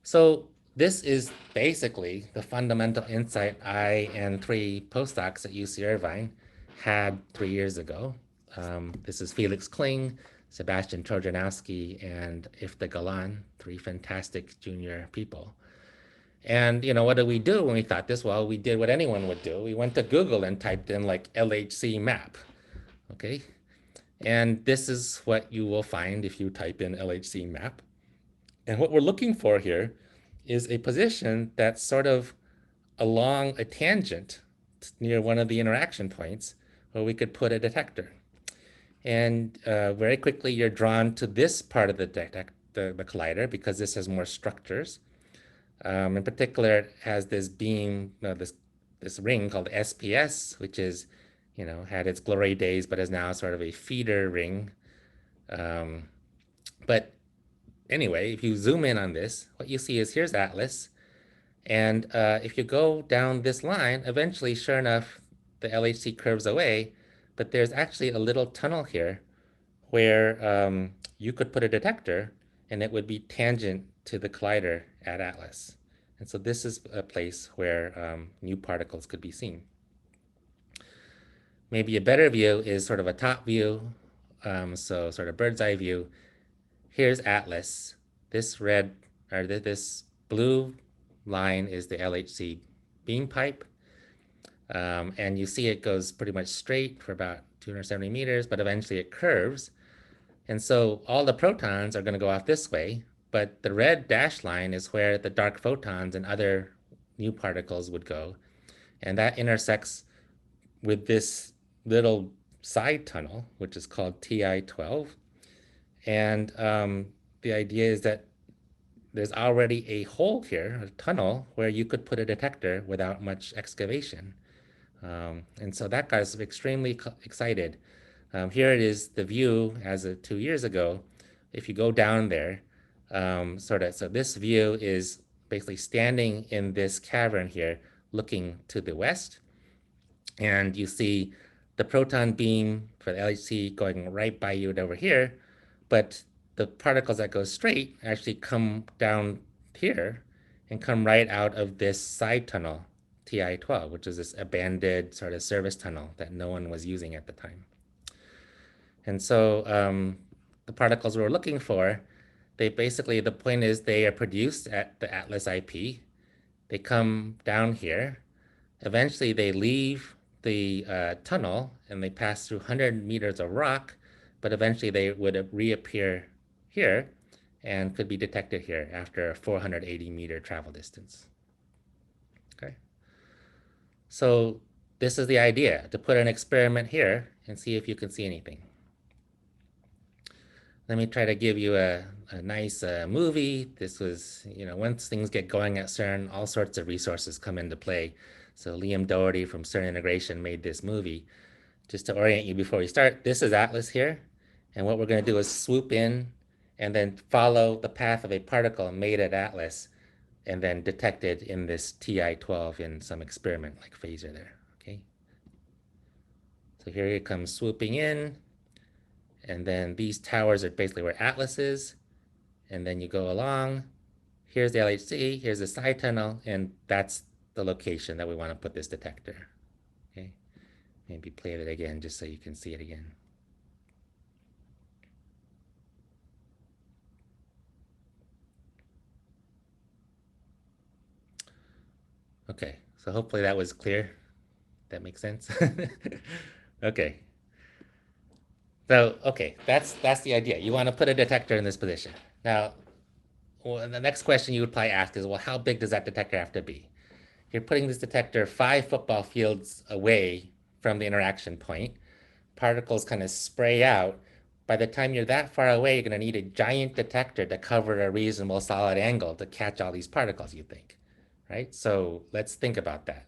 So this is basically the fundamental insight I and three postdocs at UC Irvine had 3 years ago. This is Felix Kling, Sebastian Trojanowski, and Ifta Galan, three fantastic junior people. And what did we do when we thought this? Well, we did what anyone would do. We went to Google and typed in like LHC map. Okay. And this is what you will find if you type in LHC map. And what we're looking for here is a position that's sort of along a tangent near one of the interaction points where we could put a detector. And very quickly, you're drawn to this part of the collider, because this has more structures. In particular, it has this beam, this ring called SPS, which is, had its glory days, but is now sort of a feeder ring. But anyway, if you zoom in on this, what you see is here's Atlas. And if you go down this line, eventually, sure enough, the LHC curves away. But there's actually a little tunnel here where you could put a detector, and it would be tangent to the collider at Atlas. And so this is a place where new particles could be seen. Maybe a better view is sort of a top view, so sort of bird's eye view. Here's Atlas. This blue line is the LHC beam pipe. And you see it goes pretty much straight for about 270 meters, but eventually it curves. And so all the protons are going to go off this way, but the red dashed line is where the dark photons and other new particles would go. And that intersects with this little side tunnel, which is called TI-12. And the idea is that there's already a hole here, a tunnel, where you could put a detector without much excavation. And so that got us extremely excited. Here it is, the view as of 2 years ago. If you go down there, so this view is basically standing in this cavern here, looking to the west, and you see the proton beam for the LHC going right by you and over here, but the particles that go straight actually come down here and come right out of this side tunnel, TI-12, which is this abandoned sort of service tunnel that no one was using at the time. And so the particles we're looking for, they basically, the point is they are produced at the Atlas IP. They come down here. Eventually they leave the tunnel and they pass through 100 meters of rock, but eventually they would reappear here and could be detected here after a 480-meter travel distance. Okay. So this is the idea, to put an experiment here and see if you can see anything. Let me try to give you a nice movie. This was, once things get going at CERN, all sorts of resources come into play. So Liam Doherty from CERN Integration made this movie. Just to orient you before we start, this is Atlas here. And what we're going to do is swoop in and then follow the path of a particle made at Atlas and then detected in this TI-12 in some experiment like FASER there. Okay. So here it comes swooping in. And then these towers are basically where Atlas is. And then you go along. Here's the LHC, here's the side tunnel, and that's the location that we want to put this detector. Okay, maybe play it again just so you can see it again. Okay, so hopefully that was clear. That makes sense. Okay. So, okay, that's the idea. You want to put a detector in this position. Now, the next question you would probably ask is, well, how big does that detector have to be? You're putting this detector 5 football fields away from the interaction point. Particles kind of spray out. By the time you're that far away, you're going to need a giant detector to cover a reasonable solid angle to catch all these particles, you think, right? So let's think about that.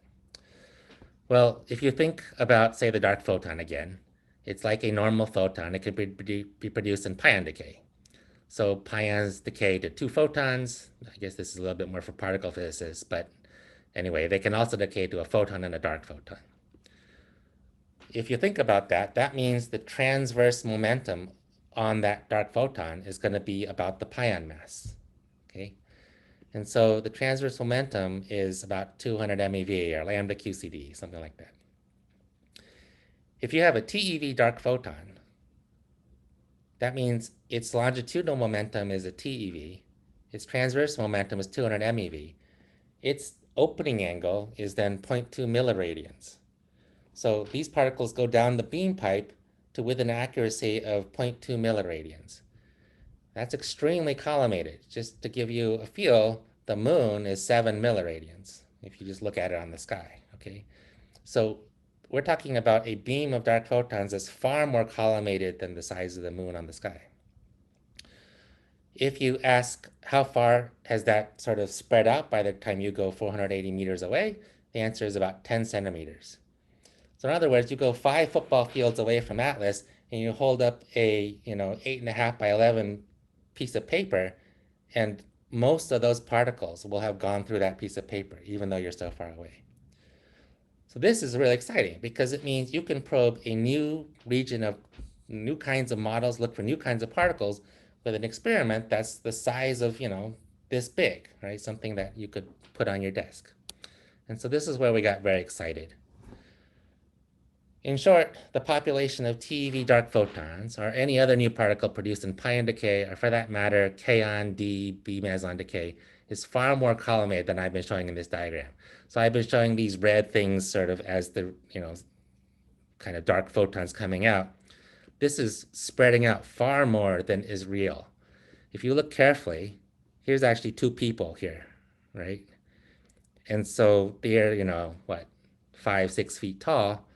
Well, if you think about, say, the dark photon again, it's like a normal photon. It can be produced in pion decay. So pions decay to 2 photons. I guess this is a little bit more for particle physicists, but anyway, they can also decay to a photon and a dark photon. If you think about that, that means the transverse momentum on that dark photon is going to be about the pion mass. Okay, and so the transverse momentum is about 200 MeV or lambda QCD, something like that. If you have a TeV dark photon, that means its longitudinal momentum is a TeV, its transverse momentum is 200 MeV, its opening angle is then 0.2 milliradians. So these particles go down the beam pipe to with an accuracy of 0.2 milliradians. That's extremely collimated. Just to give you a feel, the moon is 7 milliradians if you just look at it on the sky. Okay, so we're talking about a beam of dark photons that's far more collimated than the size of the moon on the sky. If you ask how far has that sort of spread out by the time you go 480 meters away, the answer is about 10 centimeters. So in other words, you go 5 football fields away from Atlas and you hold up a 8.5 by 11 piece of paper, and most of those particles will have gone through that piece of paper, even though you're so far away. So this is really exciting because it means you can probe a new region of new kinds of models, look for new kinds of particles with an experiment that's the size of, this big, right? Something that you could put on your desk. And so this is where we got very excited. In short, the population of TeV dark photons, or any other new particle produced in pion decay, or for that matter, kaon, D, B meson decay, is far more collimated than I've been showing in this diagram. So I've been showing these red things sort of as the, kind of dark photons coming out. This is spreading out far more than is real. If you look carefully, here's actually 2 people here, right? And so they're, 5, 6 feet tall.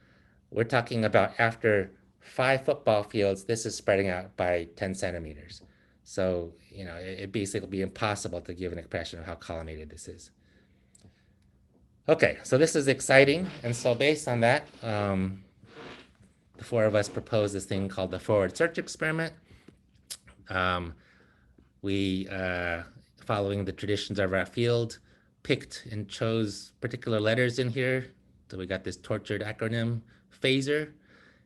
We're talking about after 5 football fields, this is spreading out by 10 centimeters. So, it basically be impossible to give an impression of how collimated this is. Okay, so this is exciting. And so based on that, the 4 of us proposed this thing called the forward search experiment. We following the traditions of our field, picked and chose particular letters in here. So we got this tortured acronym, FASER.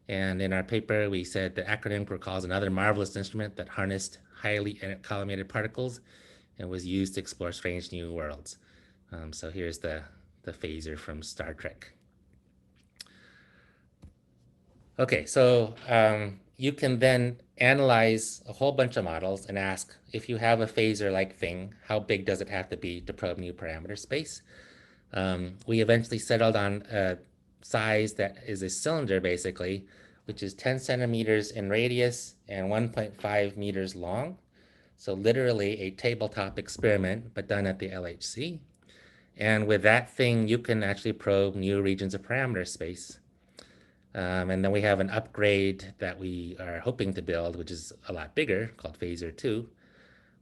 And in our paper, we said the acronym recalls another marvelous instrument that harnessed highly collimated particles and was used to explore strange new worlds. So here's the phaser from Star Trek. Okay, so you can then analyze a whole bunch of models and ask, if you have a phaser like Feng, how big does it have to be to probe new parameter space? We eventually settled on a size that is a cylinder, basically, which is 10 centimeters in radius and 1.5 meters long. So literally a tabletop experiment, but done at the LHC. And with that thing, you can actually probe new regions of parameter space. And then we have an upgrade that we are hoping to build, which is a lot bigger, called Phaser 2.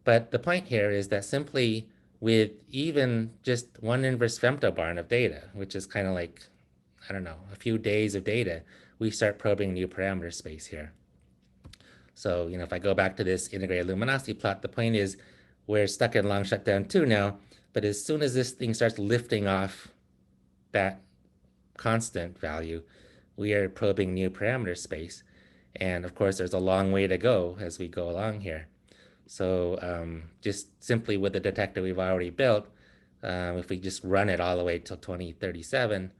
But the point here is that simply with even just one inverse femtobarn of data, which is kind of like, I don't know, a few days of data, we start probing new parameter space here. So, if I go back to this integrated luminosity plot, the point is we're stuck in long shutdown 2 now, but as soon as this thing starts lifting off that constant value, we are probing new parameter space. And of course, there's a long way to go as we go along here. So just simply with the detector we've already built, if we just run it all the way till 2037,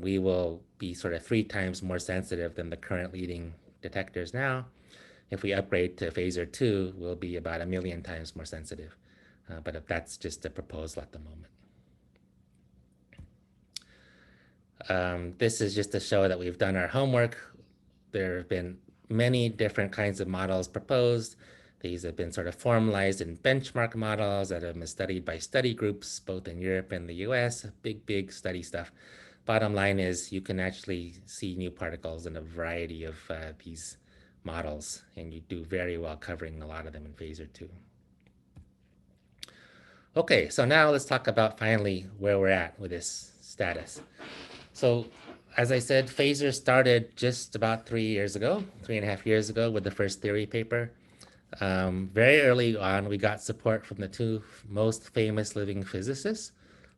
we will be sort of 3 times more sensitive than the current leading detectors now. If we upgrade to Phaser 2, we'll be about 1 million times more sensitive. But that's just a proposal at the moment. This is just to show that we've done our homework. There have been many different kinds of models proposed. These have been sort of formalized in benchmark models that have been studied by study groups, both in Europe and the US, big study stuff. Bottom line is you can actually see new particles in a variety of these models, and you do very well covering a lot of them in Phaser 2. Okay, so now let's talk about finally where we're at with this status. So as I said, Phaser started just about 3 years ago, 3.5 years ago with the first theory paper. Very early on, we got support from the 2 most famous living physicists.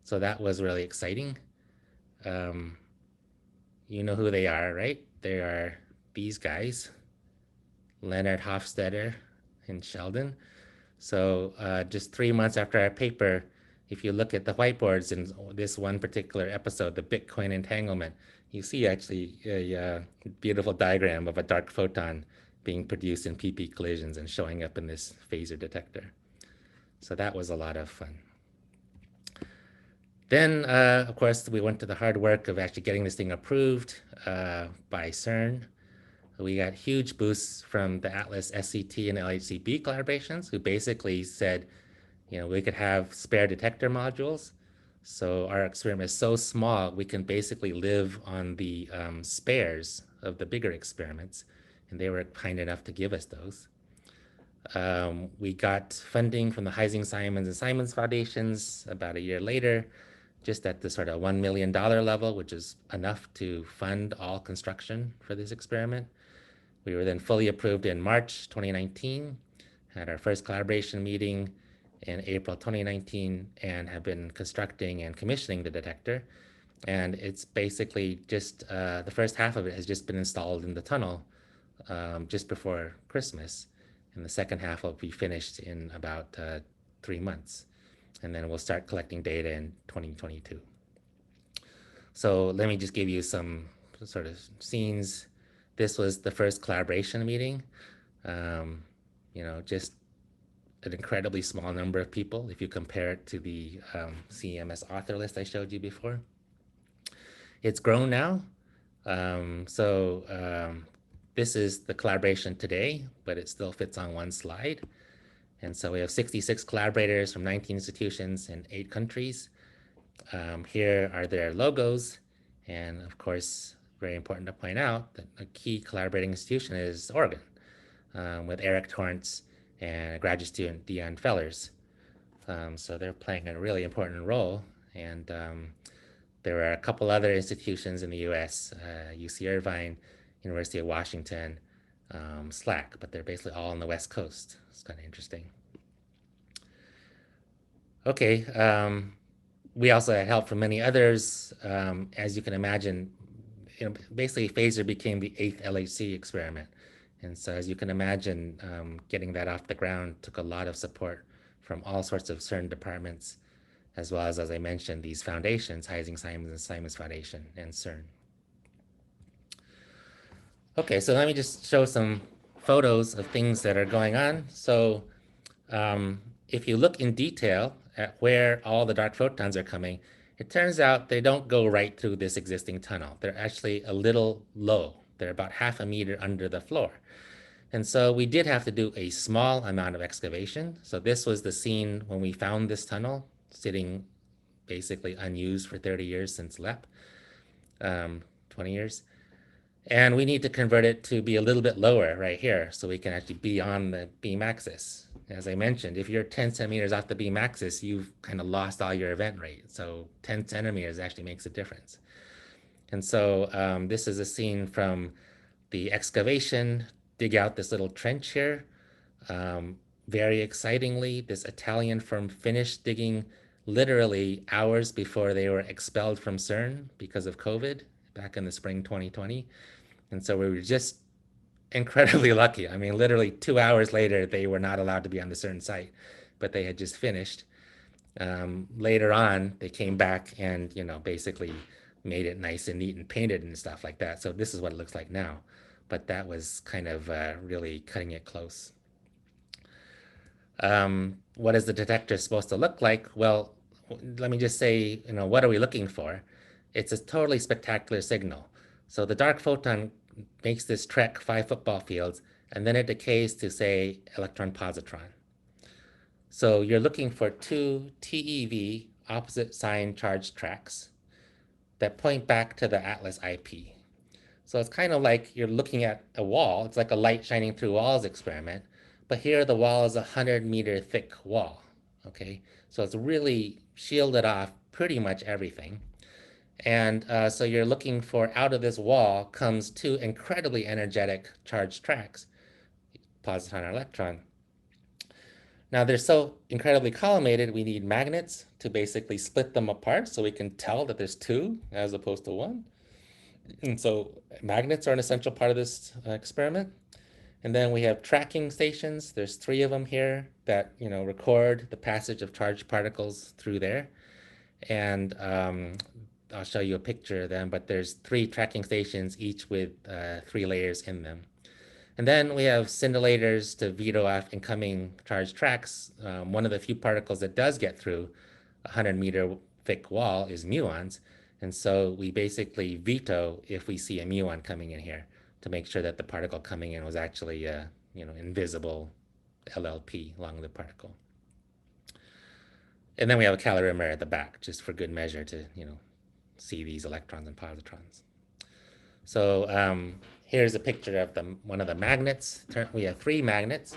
So that was really exciting. You know who they are, right? They are these guys, Leonard Hofstadter and Sheldon. So just 3 months after our paper, if you look at the whiteboards in this one particular episode, the Bitcoin entanglement, you see actually a beautiful diagram of a dark photon being produced in PP collisions and showing up in this phaser detector. So that was a lot of fun. Then, of course, we went to the hard work of actually getting this thing approved by CERN. We got huge boosts from the Atlas SCT and LHCb collaborations, who basically said, we could have spare detector modules. So our experiment is so small, we can basically live on the spares of the bigger experiments. And they were kind enough to give us those. We got funding from the Heising Simons and Simons Foundations about a year later, just at the sort of $1 million level, which is enough to fund all construction for this experiment. We were then fully approved in March 2019, had our first collaboration meeting in April 2019, and have been constructing and commissioning the detector. And it's basically just, the first half of it has just been installed in the tunnel just before Christmas. And the second half will be finished in about 3 months. And then we'll start collecting data in 2022. So let me just give you some sort of scenes. This was the first collaboration meeting. Just an incredibly small number of people if you compare it to the CEMS author list I showed you before. It's grown now. This is the collaboration today, but it still fits on one slide. And so we have 66 collaborators from 19 institutions in 8 countries. Here are their logos. And of course, very important to point out that a key collaborating institution is Oregon, with Eric Torrance and graduate student Dion Fellers. So they're playing a really important role. And there are a couple other institutions in the US, UC Irvine, University of Washington, SLAC, but they're basically all on the West Coast. It's kind of interesting. Okay. We also had help from many others. As you can imagine, basically FASER became the 8th LHC experiment. And so as you can imagine, getting that off the ground took a lot of support from all sorts of CERN departments, as well as I mentioned, these foundations, Heising-Simons and Simons Foundation and CERN. Okay, so let me just show some photos of things that are going on. So if you look in detail at where all the dark photons are coming, it turns out they don't go right through this existing tunnel. They're actually a little low. They're about half a meter under the floor. And so we did have to do a small amount of excavation. So this was the scene when we found this tunnel sitting basically unused for 30 years since LEP, 20 years. And we need to convert it to be a little bit lower right here so we can actually be on the beam axis. As I mentioned, if you're 10 centimeters off the beam axis, you've kind of lost all your event rate. So 10 centimeters actually makes a difference. And so this is a scene from the excavation, dig out this little trench here. Very excitingly, this Italian firm finished digging literally hours before they were expelled from CERN because of COVID back in the spring 2020. And so we were just incredibly lucky. I mean, literally 2 hours later, they were not allowed to be on the CERN site, but they had just finished. Later on, they came back and, basically made it nice and neat and painted and stuff like that. So this is what it looks like now. But that was kind of really cutting it close. What is the detector supposed to look like? Well, let me just say, what are we looking for? It's a totally spectacular signal. So the dark photon makes this trek 5 football fields, and then it decays to, say, electron-positron. So you're looking for 2 TeV opposite sign charge tracks that point back to the Atlas IP. So it's kind of like you're looking at a wall. It's like a light shining through walls experiment. But here the wall is a 100-meter thick wall. Okay, so it's really shielded off pretty much everything. And so you're looking for, out of this wall comes 2 incredibly energetic charged tracks, positron and electron. Now they're so incredibly collimated, we need magnets to basically split them apart so we can tell that there's 2 as opposed to 1. And so magnets are an essential part of this experiment. And then we have tracking stations. There's 3 of them here that record the passage of charged particles through there. And I'll show you a picture of them, but there's 3 tracking stations, each with 3 layers in them. And then we have scintillators to veto off incoming charged tracks. One of the few particles that does get through a 100-meter thick wall is muons. And so we basically veto if we see a muon coming in here to make sure that the particle coming in was actually invisible LLP along the particle. And then we have a calorimeter at the back, just for good measure to see these electrons and positrons. So here's a picture of one of the magnets. We have 3 magnets.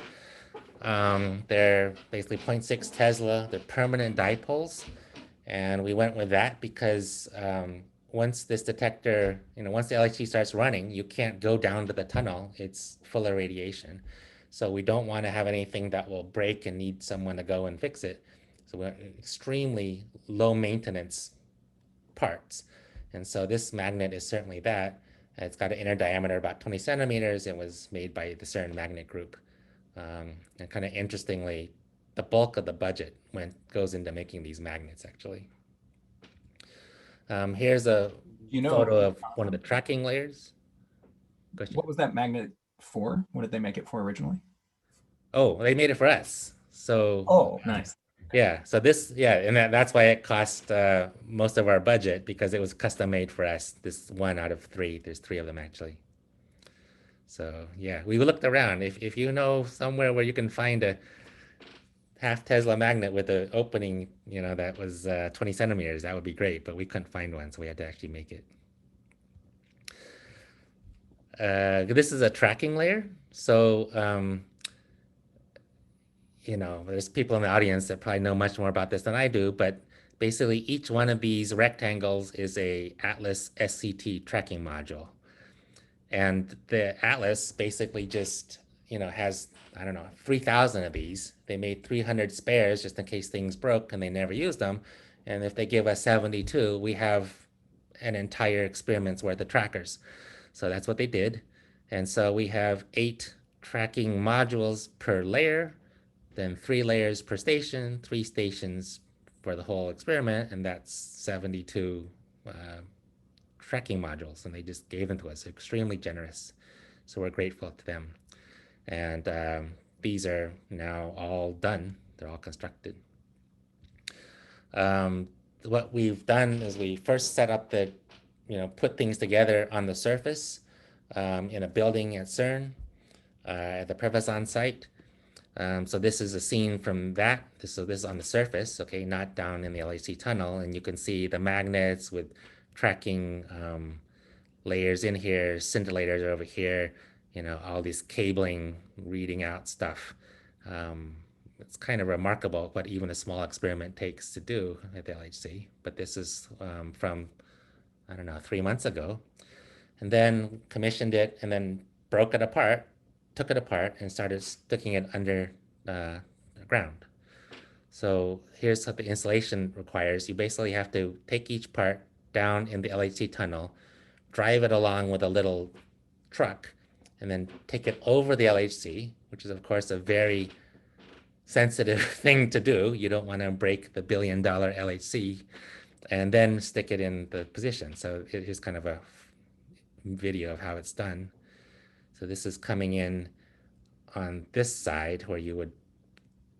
They're basically 0.6 Tesla. They're permanent dipoles. And we went with that because once this detector, once the LHC starts running, you can't go down to the tunnel. It's full of radiation. So we don't want to have anything that will break and need someone to go and fix it. So we're extremely low maintenance parts. And so this magnet is certainly that. It's got an inner diameter about 20 centimeters. It was made by the CERN magnet group. And kind of interestingly, the bulk of the budget goes into making these magnets, actually. Here's a photo of one of the tracking layers. What was that magnet for? What did they make it for originally? Oh, they made it for us. So. Oh, nice. Yeah, so and that's why it cost most of our budget, because it was custom made for us. This 1 out of 3. There's 3 of them, actually. So yeah, we looked around. If you know somewhere where you can find a half Tesla magnet with an opening, that was 20 centimeters, that would be great. But we couldn't find one, so we had to actually make it. This is a tracking layer. So there's people in the audience that probably know much more about this than I do, but basically each one of these rectangles is a Atlas SCT tracking module. And the Atlas basically just has, I don't know, 3,000 of these. They made 300 spares just in case things broke and they never used them. And if they give us 72, we have an entire experiment's worth of trackers. So that's what they did. And so we have 8 tracking modules per layer, then 3 layers per station, 3 stations for the whole experiment, and that's 72 tracking modules. And they just gave them to us, extremely generous. So we're grateful to them. And these are now all done. They're all constructed. What we've done is we first set up the, put things together on the surface in a building at CERN, at the Prevazon site. So this is a scene from that. So this is on the surface, okay, not down in the LHC tunnel. And you can see the magnets with tracking layers in here, scintillators over here, all this cabling reading out stuff. It's kind of remarkable what even a small experiment takes to do at the LHC. But this is from, I don't know, 3 months ago. And then commissioned it and then broke it apart, took it apart and started sticking it under the ground. So here's what the installation requires. You basically have to take each part down in the LHC tunnel, drive it along with a little truck, and then take it over the LHC, which is of course a very sensitive thing to do. You don't want to break the $1 billion LHC, and then stick it in the position. So it is kind of a video of how it's done. So this is coming in on this side where you would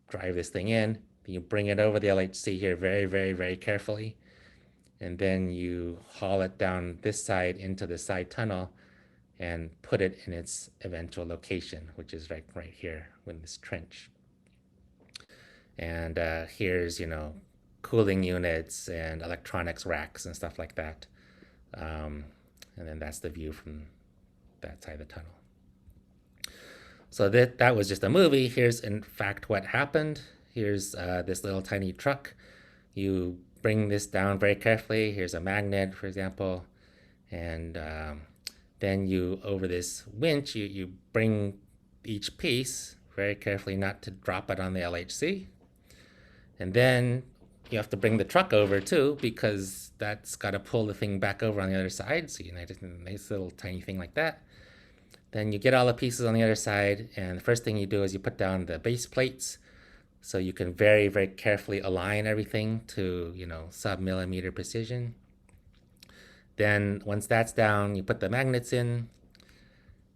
drive this thing in. You bring it over the LHC here very, very, very carefully. And then you haul it down this side into the side tunnel and put it in its eventual location, which is right here in this trench. And here's, cooling units and electronics racks and stuff like that. And then that's the view from that side of the tunnel. So that was just a movie. Here's in fact what happened. Here's this little tiny truck. You bring this down very carefully. Here's a magnet, for example. And then you, over this winch, you bring each piece very carefully not to drop it on the LHC. And then you have to bring the truck over too, because that's got to pull the thing back over on the other side. So just a nice little tiny thing like that. Then you get all the pieces on the other side, and the first thing you do is you put down the base plates, so you can very, very carefully align everything to, sub-millimeter precision. Then once that's down, you put the magnets in,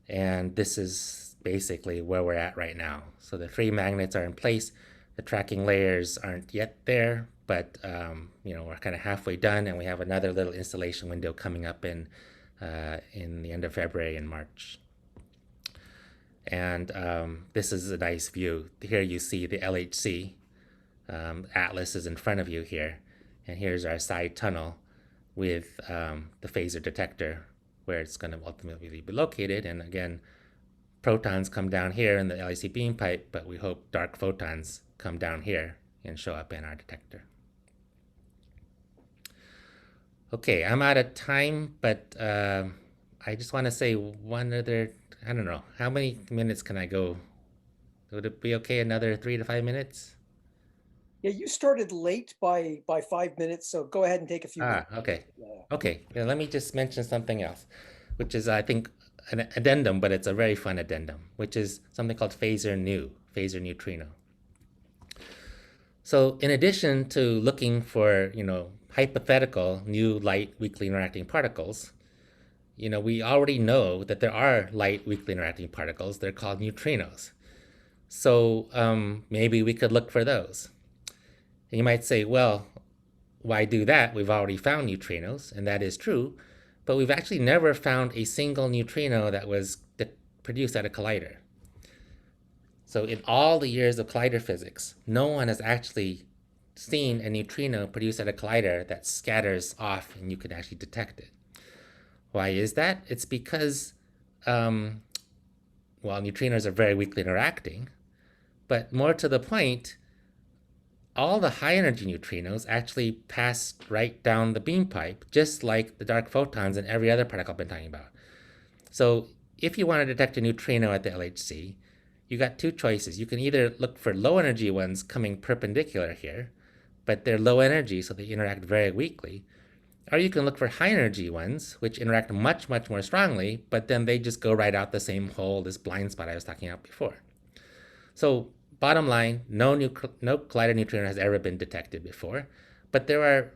and this is basically where we're at right now. So the 3 magnets are in place. The tracking layers aren't yet there, but we're kind of halfway done, and we have another little installation window coming up in the end of February and March. And this is a nice view. Here you see the LHC. Atlas is in front of you here. And here's our side tunnel with the phaser detector where it's going to ultimately be located. And again, protons come down here in the LHC beam pipe, but we hope dark photons come down here and show up in our detector. Okay, I'm out of time, but I just want to say one other, I don't know, how many minutes can I go? Would it be okay, another 3 to 5 minutes? Yeah, you started late by 5 minutes, so go ahead and take a few minutes. Okay. Okay, yeah, let me just mention something else, which is, I think, an addendum, but it's a very fun addendum, which is something called phasor neutrino. So in addition to looking for, hypothetical new light weakly interacting particles, we already know that there are light weakly interacting particles. They're called neutrinos. So maybe we could look for those. And you might say, well, why do that? We've already found neutrinos, and that is true, but we've actually never found a single neutrino that was produced at a collider. So in all the years of collider physics, no one has actually seen a neutrino produced at a collider that scatters off and you can actually detect it. Why is that? It's because, neutrinos are very weakly interacting, but more to the point, all the high energy neutrinos actually pass right down the beam pipe, just like the dark photons and every other particle I've been talking about. So if you want to detect a neutrino at the LHC, you got two choices. You can either look for low energy ones coming perpendicular here, but they're low energy, so they interact very weakly. Or you can look for high energy ones, which interact much, much more strongly, but then they just go right out the same hole, this blind spot I was talking about before. So bottom line, no collider neutrino has ever been detected before, but there are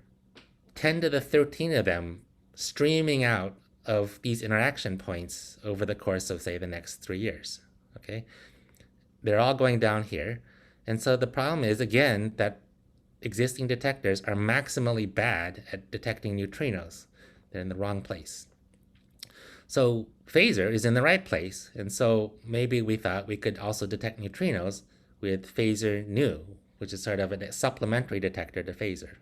10 to the 13 of them streaming out of these interaction points over the course of, say, the next 3 years. Okay, they're all going down here. And so the problem is, again, that existing detectors are maximally bad at detecting neutrinos. They're in the wrong place. So FASER is in the right place. And so maybe we thought we could also detect neutrinos with FASER new, which is sort of a supplementary detector to FASER.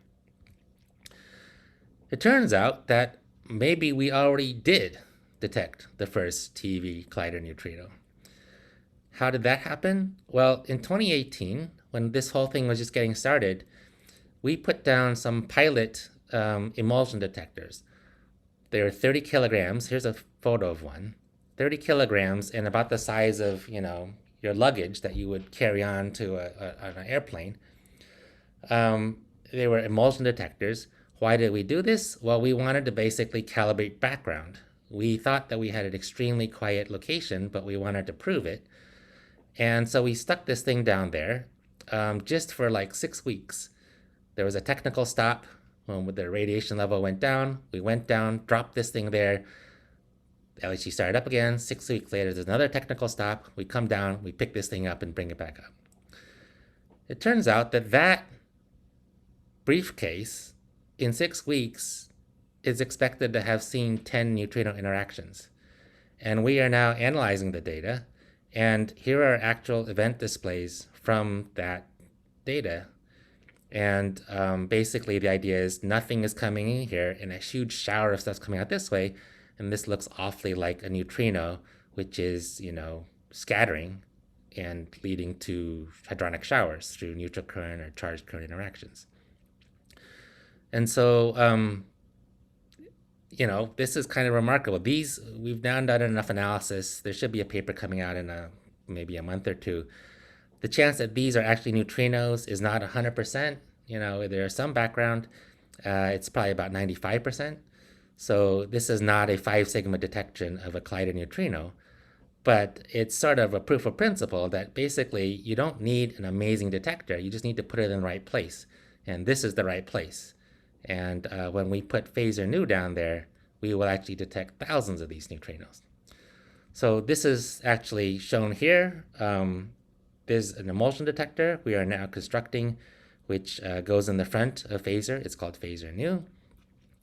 It turns out that maybe we already did detect the first TeV collider neutrino. How did that happen? Well, in 2018, when this whole thing was just getting started, we put down some pilot emulsion detectors. They were 30 kilograms. Here's a photo of one. 30 kilograms and about the size of, your luggage that you would carry on to an airplane. They were emulsion detectors. Why did we do this? Well, we wanted to basically calibrate background. We thought that we had an extremely quiet location, but we wanted to prove it. And so we stuck this thing down there just for like 6 weeks. There was a technical stop when the radiation level went down. We went down, dropped this thing there. The LHC started up again. 6 weeks later, there's another technical stop. We come down, we pick this thing up and bring it back up. It turns out that briefcase in 6 weeks is expected to have seen 10 neutrino interactions. And we are now analyzing the data. And here are actual event displays from that data. And basically the idea is nothing is coming in here and a huge shower of stuff's coming out this way. And this looks awfully like a neutrino, which is, scattering and leading to hadronic showers through neutral current or charged current interactions. And so, this is kind of remarkable. We've now done enough analysis. There should be a paper coming out in maybe a month or two. The chance that these are actually neutrinos is not 100%. There's some background. It's probably about 95%. So this is not a 5 sigma detection of a collider neutrino, but it's sort of a proof of principle that basically you don't need an amazing detector. You just need to put it in the right place. And this is the right place. And when we put FASER new down there, we will actually detect thousands of these neutrinos. So this is actually shown here. There's an emulsion detector we are now constructing, which goes in the front of FASER. It's called FASER new.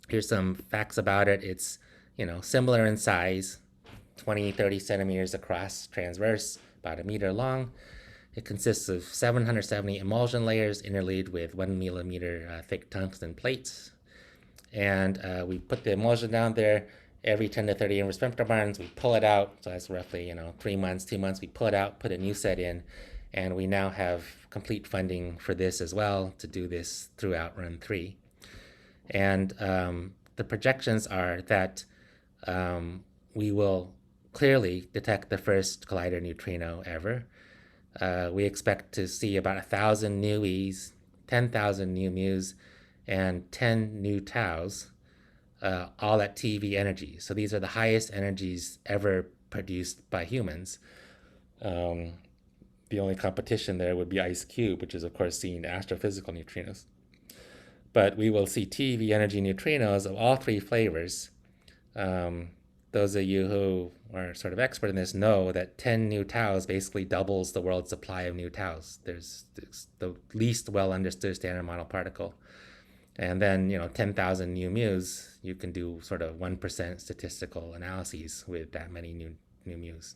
Here's some facts about it. It's similar in size, 20, 30 centimeters across, transverse, about 1 meter long. It consists of 770 emulsion layers interleaved with 1 millimeter thick tungsten plates. And we put the emulsion down there. Every 10 to 30 inverse femtobarns, we pull it out. So that's roughly 3 months, 2 months. We pull it out, put a new set in, and we now have complete funding for this as well to do this throughout Run 3. And the projections are that we will clearly detect the first collider neutrino ever. We expect to see about 1,000 new E's, 10,000 new mu's, and 10 new taus, all at TeV energy. So these are the highest energies ever produced by humans. The only competition there would be IceCube, which is, of course, seeing astrophysical neutrinos. But we will see TeV energy neutrinos of all 3 flavors. Those of you who are sort of expert in this know that 10 new taus basically doubles the world's supply of new taus. There's the least well understood standard model particle. And then, 10,000 new mu's, you can do sort of 1% statistical analyses with that many new mu's.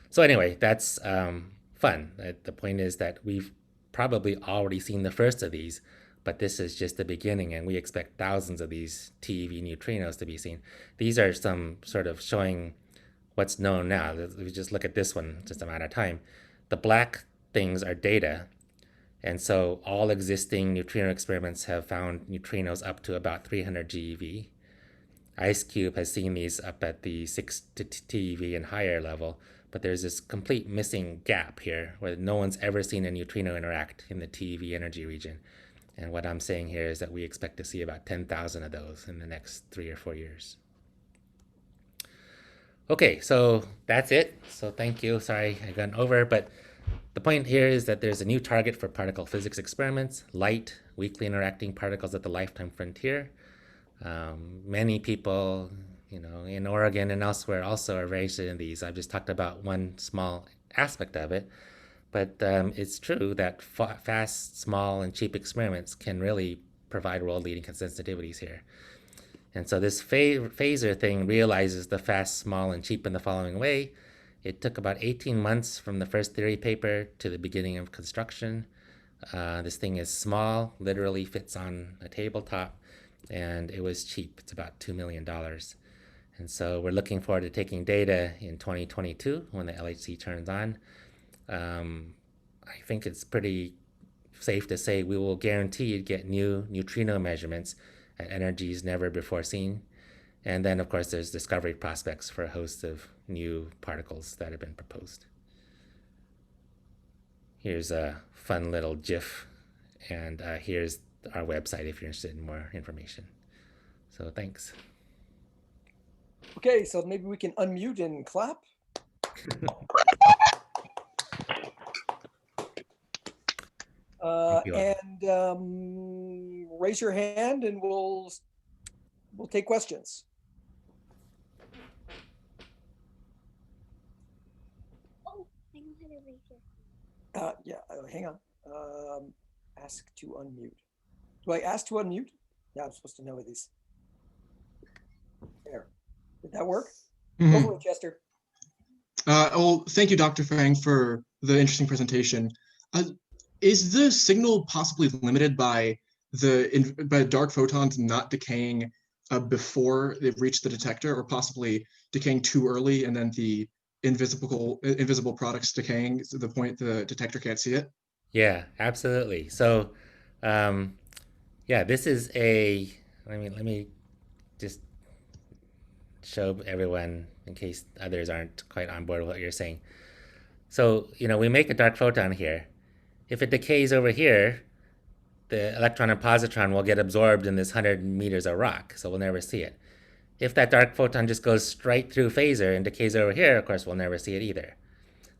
So anyway, that's fun. The point is that we've probably already seen the first of these, but this is just the beginning, and we expect thousands of these TeV neutrinos to be seen. These are some sort of showing what's known now. If we just look at this one, just a matter of time. The black things are data, and so all existing neutrino experiments have found neutrinos up to about 300 GeV. IceCube has seen these up at the 6 TeV and higher level, but there's this complete missing gap here where no one's ever seen a neutrino interact in the TeV energy region. And what I'm saying here is that we expect to see about 10,000 of those in the next 3 or 4 years. Okay, so that's it. So thank you. Sorry I got over, but the point here is that there's a new target for particle physics experiments, light, weakly interacting particles at the lifetime frontier. Many people, in Oregon and elsewhere also are very interested in these. I've just talked about one small aspect of it, but it's true that fast, small, and cheap experiments can really provide world-leading sensitivities here. And so this FASER thing realizes the fast, small, and cheap in the following way. It took about 18 months from the first theory paper to the beginning of construction. This thing is small, literally fits on a tabletop, and it was cheap. It's about $2 million. And so we're looking forward to taking data in 2022 when the LHC turns on. I think it's pretty safe to say we will guarantee get new neutrino measurements at energies never before seen. And then, of course, there's discovery prospects for a host of new particles that have been proposed. Here's a fun little GIF, and here's our website if you're interested in more information. So thanks. Okay, so maybe we can unmute and clap. And raise your hand, and we'll take questions. Oh, I know how to raise your. Yeah, hang on. Ask to unmute. Do I ask to unmute? Yeah, I'm supposed to know these. There. Did that work? Go for it, Chester. Well, thank you, Dr. Feng, for the interesting presentation. Is the signal possibly limited by by dark photons not decaying before they've reached the detector, or possibly decaying too early and then the invisible products decaying to the point the detector can't see it? Yeah, absolutely. So, yeah, this is a. Let me just show everyone in case others aren't quite on board with what you're saying. So, we make a dark photon here. If it decays over here, the electron and positron will get absorbed in this 100 meters of rock, so we'll never see it. If that dark photon just goes straight through FASER and decays over here, of course, we'll never see it either.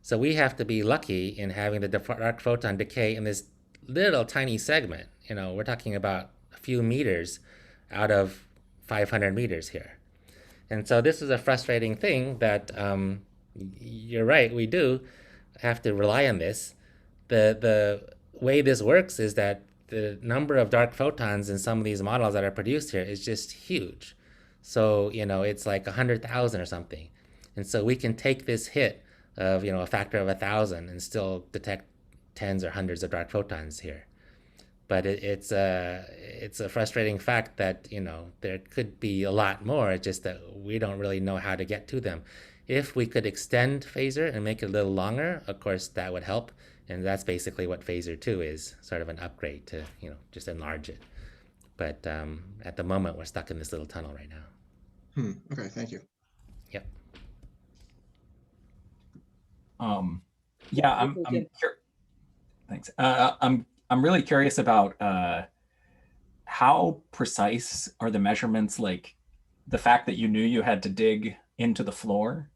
So we have to be lucky in having the dark photon decay in this little tiny segment. We're talking about a few meters out of 500 meters here. And so this is a frustrating thing that you're right, we do have to rely on this. The way this works is that the number of dark photons in some of these models that are produced here is just huge. So, it's like 100,000 or something. And so we can take this hit of, a factor of 1,000 and still detect tens or hundreds of dark photons here. But it's a frustrating fact that, there could be a lot more, it's just that we don't really know how to get to them. If we could extend FASER and make it a little longer, of course, that would help. And that's basically what FASER 2 is, sort of an upgrade to, just enlarge it. But at the moment, we're stuck in this little tunnel right now. Okay, thank you. Yep. Yeah, thanks. I'm really curious about how precise are the measurements, like the fact that you knew you had to dig into the floor.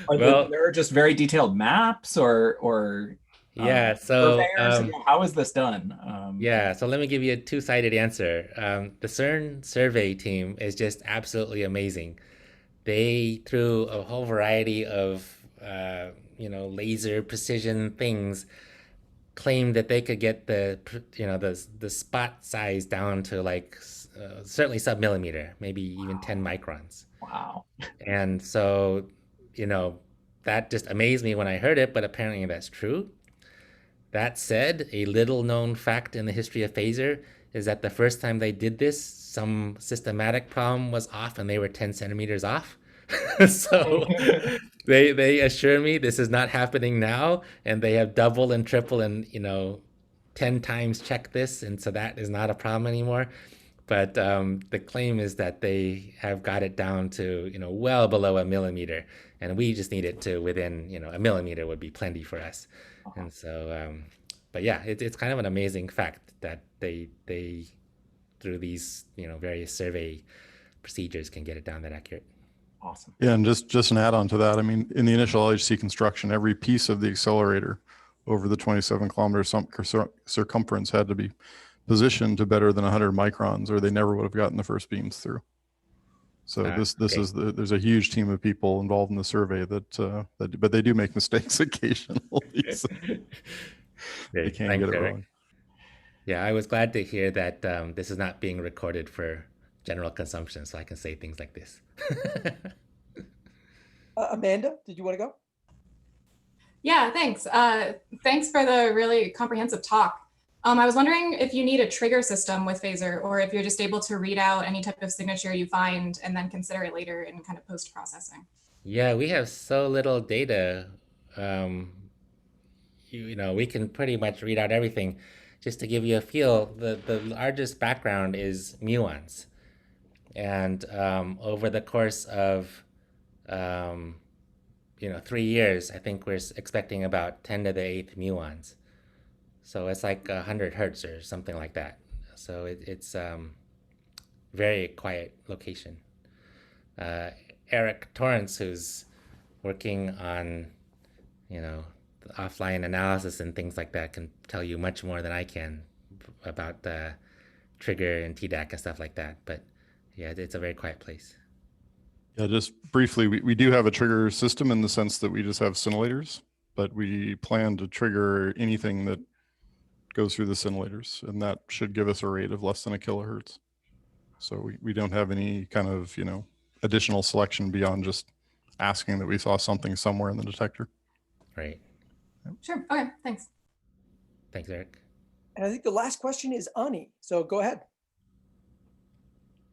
Are there just very detailed maps or yeah, so how is this done? Yeah, so let me give you a two-sided answer. The CERN survey team is just absolutely amazing. They, through a whole variety of laser precision things, claimed that they could get the spot size down to like certainly sub-millimeter, maybe even 10 microns. Wow. And so that just amazed me when I heard it, but apparently that's true. That said, a little known fact in the history of FASER is that the first time they did this, some systematic problem was off and they were 10 centimeters off. So they assure me this is not happening now, and they have double and triple and 10 times checked this, and so that is not a problem anymore. But the claim is that they have got it down to, well below a millimeter, and we just need it to within, a millimeter would be plenty for us. And so, but yeah, it's kind of an amazing fact that they through these, various survey procedures can get it down that accurate. Awesome. Yeah, and just an add-on to that, I mean, in the initial LHC construction, every piece of the accelerator over the 27-kilometer circumference had to be positioned to better than 100 microns, or they never would have gotten the first beams through. So this okay. is there's a huge team of people involved in the survey but they do make mistakes occasionally. So they Great. can Thanks, get it Eric. wrong. Yeah, I was glad to hear that this is not being recorded for general consumption, so I can say things like this. Amanda, did you want to go? Yeah, thanks. Thanks for the really comprehensive talk. I was wondering if you need a trigger system with FASER, or if you're just able to read out any type of signature you find and then consider it later in kind of post-processing. Yeah, we have so little data. We can pretty much read out everything. Just to give you a feel, the largest background is muons. And over the course of 3 years, I think we're expecting about 10 to the 8th muons. So it's like 100 hertz or something like that. So it's very quiet location. Eric Torrance, who's working on, the offline analysis and things like that, can tell you much more than I can about the trigger and TDAC and stuff like that. But yeah, it's a very quiet place. Yeah, just briefly, we do have a trigger system in the sense that we just have scintillators, but we plan to trigger anything that goes through the scintillators, and that should give us a rate of less than 1 kilohertz. So we don't have any kind of, additional selection beyond just asking that we saw something somewhere in the detector. Right. Sure. Okay. Thanks. Thanks, Eric. And I think the last question is Ani. So go ahead.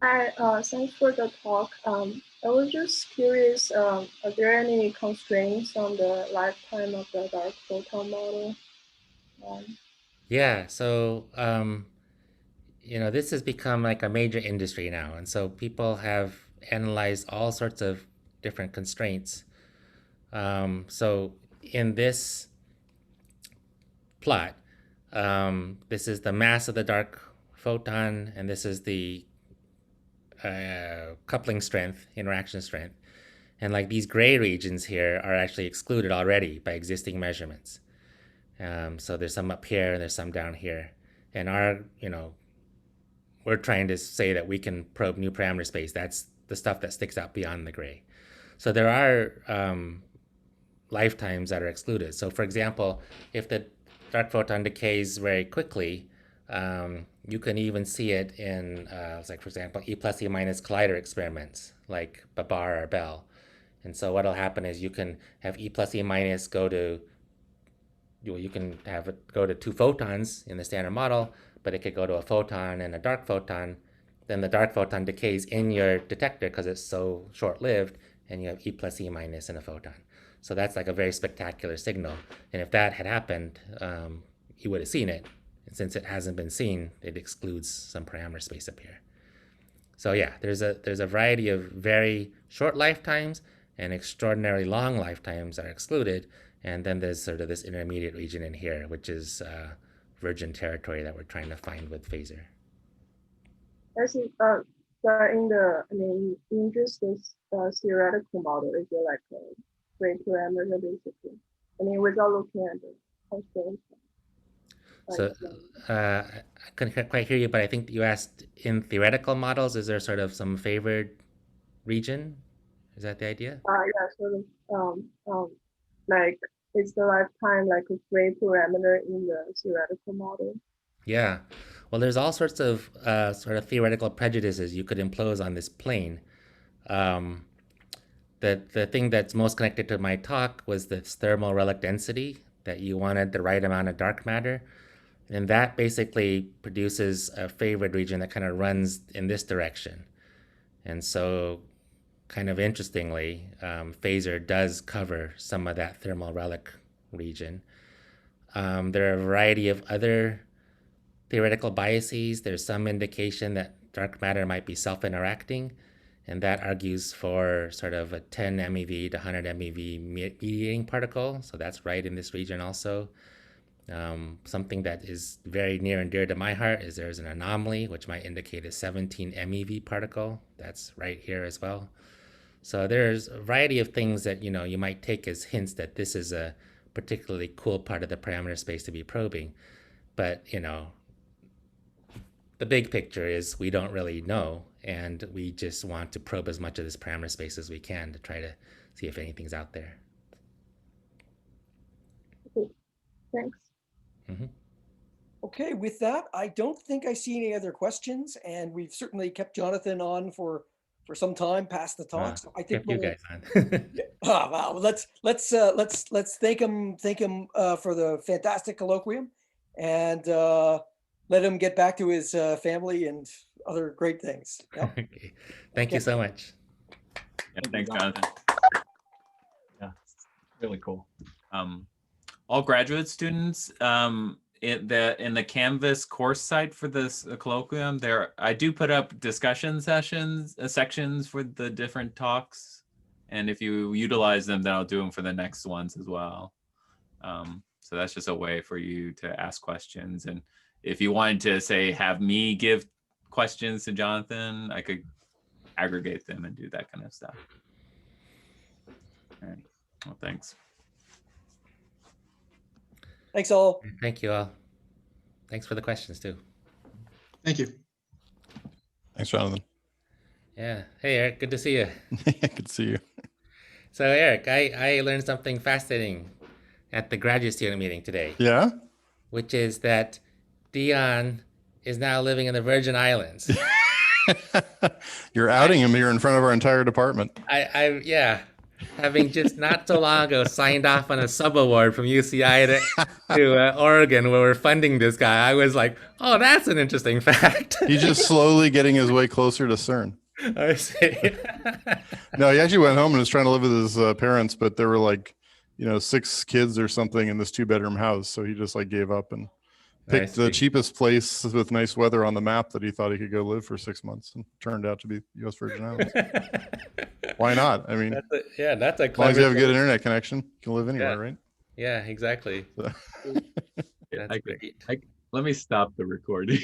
Hi, thanks for the talk. I was just curious, are there any constraints on the lifetime of the dark photon model? Yeah, so this has become like a major industry now, and so people have analyzed all sorts of different constraints. So in this plot, this is the mass of the dark photon, and this is the coupling strength, interaction strength. And like these gray regions here are actually excluded already by existing measurements. So there's some up here and there's some down here. And we're trying to say that we can probe new parameter space. That's the stuff that sticks out beyond the gray. So there are lifetimes that are excluded. So for example, if the dark photon decays very quickly, you can even see it in, like for example, E plus E minus collider experiments, like Babar or Bell. And so what'll happen is you can have E plus E minus go to, you can have it go to 2 photons in the standard model, but it could go to a photon and a dark photon. Then the dark photon decays in your detector because it's so short-lived, and you have E plus E minus in a photon. So that's like a very spectacular signal. And if that had happened, you would have seen it. And since it hasn't been seen, it excludes some parameter space up here. So yeah, there's a variety of very short lifetimes and extraordinarily long lifetimes are excluded. And then there's sort of this intermediate region in here, which is virgin territory that we're trying to find with FASER. I see. But in just this theoretical model, is there like a gray parameter basically? Without looking at the constraints. So I couldn't quite hear you, but I think you asked in theoretical models, is there sort of some favored region? Is that the idea? Yeah, sort of like is the lifetime like a gray parameter in the theoretical model? Yeah, well, there's all sorts of sort of theoretical prejudices you could impose on this plane. The thing that's most connected to my talk was this thermal relic density, that you wanted the right amount of dark matter. And that basically produces a favored region that kind of runs in this direction. And so kind of interestingly, FASER does cover some of that thermal relic region. There are a variety of other theoretical biases. There's some indication that dark matter might be self-interacting, and that argues for sort of a 10 MeV to 100 MeV mediating particle. So that's right in this region also. Something that is very near and dear to my heart is there's an anomaly which might indicate a 17 MeV particle. That's right here as well. So there's a variety of things that you might take as hints that this is a particularly cool part of the parameter space to be probing. But the big picture is we don't really know, and we just want to probe as much of this parameter space as we can to try to see if anything's out there. Okay, thanks. Mm-hmm. Okay, with that, I don't think I see any other questions, and we've certainly kept Jonathan on for some time past the talk. So I think Kept you guys on. wow, let's thank him for the fantastic colloquium, and let him get back to his family and other great things. Yep. Okay. Thank you so much. Yeah, thanks, Jonathan. Yeah, really cool. All graduate students in the Canvas course site for this colloquium, I do put up discussion sections for the different talks, and if you utilize them, then I'll do them for the next ones as well. So that's just a way for you to ask questions, and if you wanted to say have me give questions to Jonathan, I could aggregate them and do that kind of stuff. All right. Well, thanks. Thanks all. Thank you all. Thanks for the questions too. Thank you. Thanks, Jonathan. Yeah. Hey, Eric, good to see you. Good to see you. So Eric, I learned something fascinating at the graduate student meeting today. Yeah? Which is that Dion is now living in the Virgin Islands. You're outing him here in front of our entire department. Yeah. Having just not so long ago signed off on a subaward from UCI to Oregon where we're funding this guy, I was like, oh, that's an interesting fact. He's just slowly getting his way closer to CERN. I see. No, he actually went home and was trying to live with his parents, but there were like, 6 kids or something in this 2-bedroom house. So he just like gave up and picked the cheapest place with nice weather on the map that he thought he could go live for 6 months, and turned out to be U.S. Virgin Islands. Why not? I mean, that's a as long as you have a good internet connection, you can live anywhere, right? Yeah, exactly. So. Let me stop the recording.